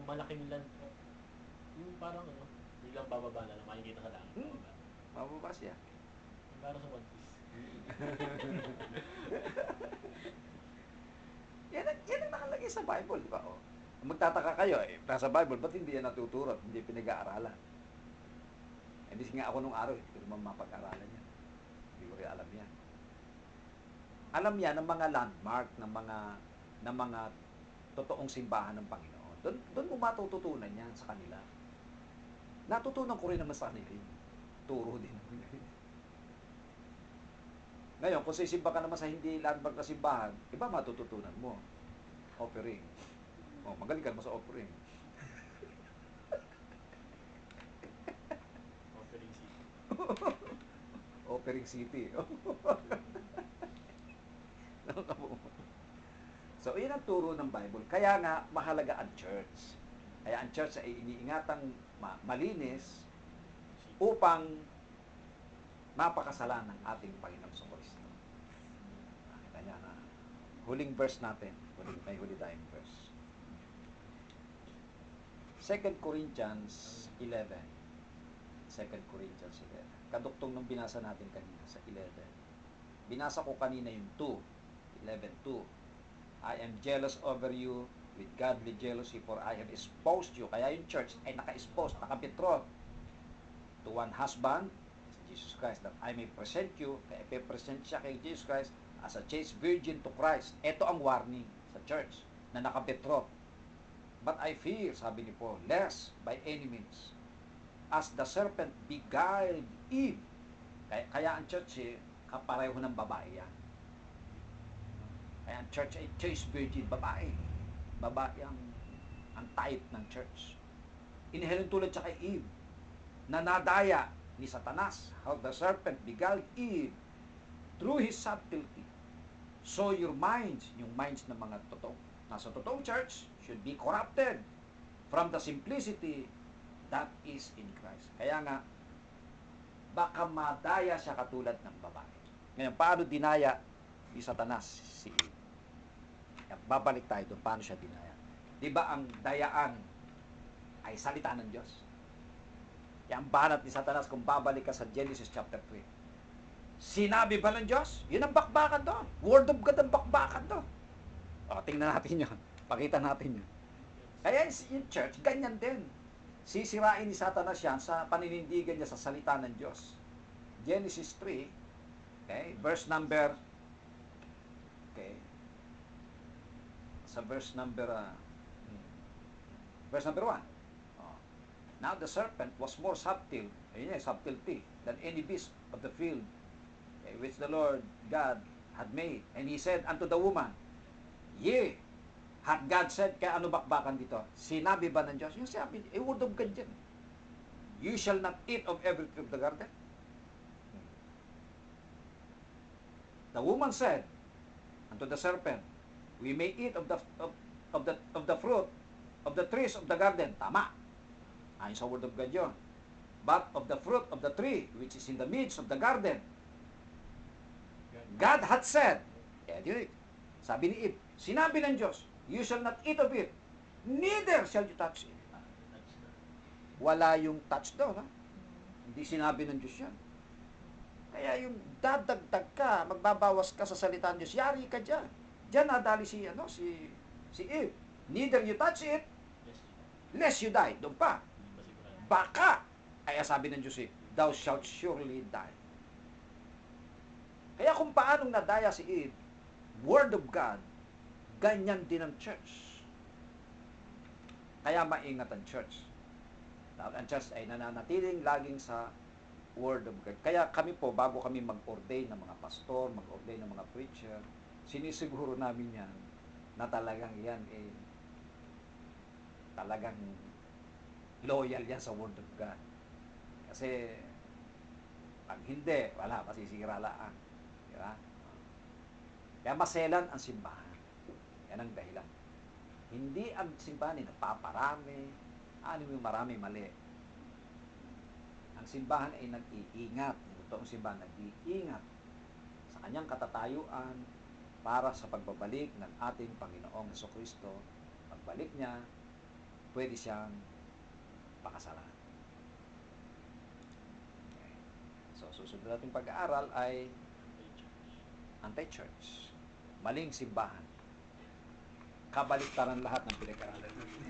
malaking land. Yung parang biglang bababa na lang, makikita ka lang. Mababa siya. Parang sa One Piece. Yan ang nakalagay sa Bible, di ba? Oh. Magtataka kayo, nasa Bible, ba't hindi yan natuturo at hindi pinag-aaralan? Hindi nga ako nung araw, hindi ko naman mapag-aralan yan. Hindi ko rin alam yan. Alam yan ng mga landmark, ng mga totoong simbahan ng Panginoon. Doon mo matututunan yan sa kanila. Natutunan ko rin naman sa kanila yun. Turo din naman yun. Ngayon, kung sisimba ka naman sa hindi landmark na simbahan, iba matututunan mo. Offering. Magaling ka naman sa offering. Offering city. Offering city. So, yun ang turo ng Bible. Kaya nga, mahalaga ang church. Kaya ang church ay iniingatang malinis upang mapakasalan ng ating Panginoong Kristo. Nakita niya na huling verse natin. May huli tayong verse. 2 Corinthians 11. 2 Corinthians 11. Kaduktong nung binasa natin kanina sa 11. Binasa ko kanina yung 2. 11:2. I am jealous over you with godly jealousy, for I have espoused you. Kaya yung church ay naka-expose, naka-betroth to one husband, Jesus Christ, that I may present you, kaya ipipresent siya kay Jesus Christ as a chaste virgin to Christ. Ito ang warning sa church na naka-betroth. But I fear, sabi ni Paul, lest by any means, as the serpent beguiled Eve. Kaya ang church kapareho ng babae yan. Kaya ang church ay chaste virgin, babae. Babae ang type ng church. Inihalin tulad siya kay Eve, na nadaya ni Satanas. How the serpent beguiled Eve through his subtlety. So your minds, yung minds ng mga nasa totoong church, should be corrupted from the simplicity that is in Christ. Kaya nga, baka madaya siya katulad ng babae. Ngayon, paano dinaya ni Satanas si Eve? Babalik tayo doon, paano siya dinaya. Di ba ang dayaan ay salita ng Diyos? Yan ang banat ni Satanas kung babalik ka sa Genesis chapter 3. Sinabi ba ng Diyos? Yun ang bakbakan doon. Word of God ang bakbakan doon. Tingnan natin yun. Pakita natin yun. Kaya yung church, ganyan din. Sisirain ni Satanas yan sa paninindigan niya sa salita ng Diyos. Genesis 3, okay, verse number, okay, sa verse number 1. Now the serpent was more subtle, subtlety, than any beast of the field, okay, which the Lord God had made. And he said unto the woman, Yea, hath God said, kaya ano bakbakan dito? Sinabi ba ng Diyos? Yung sabi, word of God dyan. You shall not eat of every tree of the garden. The woman said unto the serpent, We may eat of the fruit of the trees of the garden. Tama. Ayon sa word of God yun. But of the fruit of the tree which is in the midst of the garden, God hath said, sabi ni Eve, sinabi ng Diyos, you shall not eat of it, neither shall you touch it. Wala yung touch doon, ha? Hindi sinabi ng Diyos yan. Kaya yung dadagdag ka, magbabawas ka sa salita ng Diyos, yari ka dyan. Diyan nadali si Eve. Neither you touch it, lest you die. Doon pa. Baka, kaya sabi ng Diyos, thou shalt surely die. Kaya kung paanong nadaya si Eve, Word of God, ganyan din ang church. Kaya maingat ang church. Ang church ay nananatiling laging sa Word of God. Kaya kami po, bago kami mag-ordain ng mga pastor, mag-ordain ng mga preacher, sinisiguro namin yan na talagang yan talagang loyal yan sa Word of God. Kasi pag hindi, wala, masisira lang. Diba? Kaya maselan ang simbahan. Yan ang dahilan. Hindi ang simbahan ay napaparami, yung marami mali. Ang simbahan ay nag-iingat. Ang simbahan nag-iingat sa kanyang katatayuan para sa pagbabalik ng ating Panginoong Jesucristo. Pagbalik niya, pwede siyang pakasalan. Okay. So, susunod nating pag-aaral ay anti-church. Maling simbahan. kabaliktaran lahat ng pinag-aralan natin.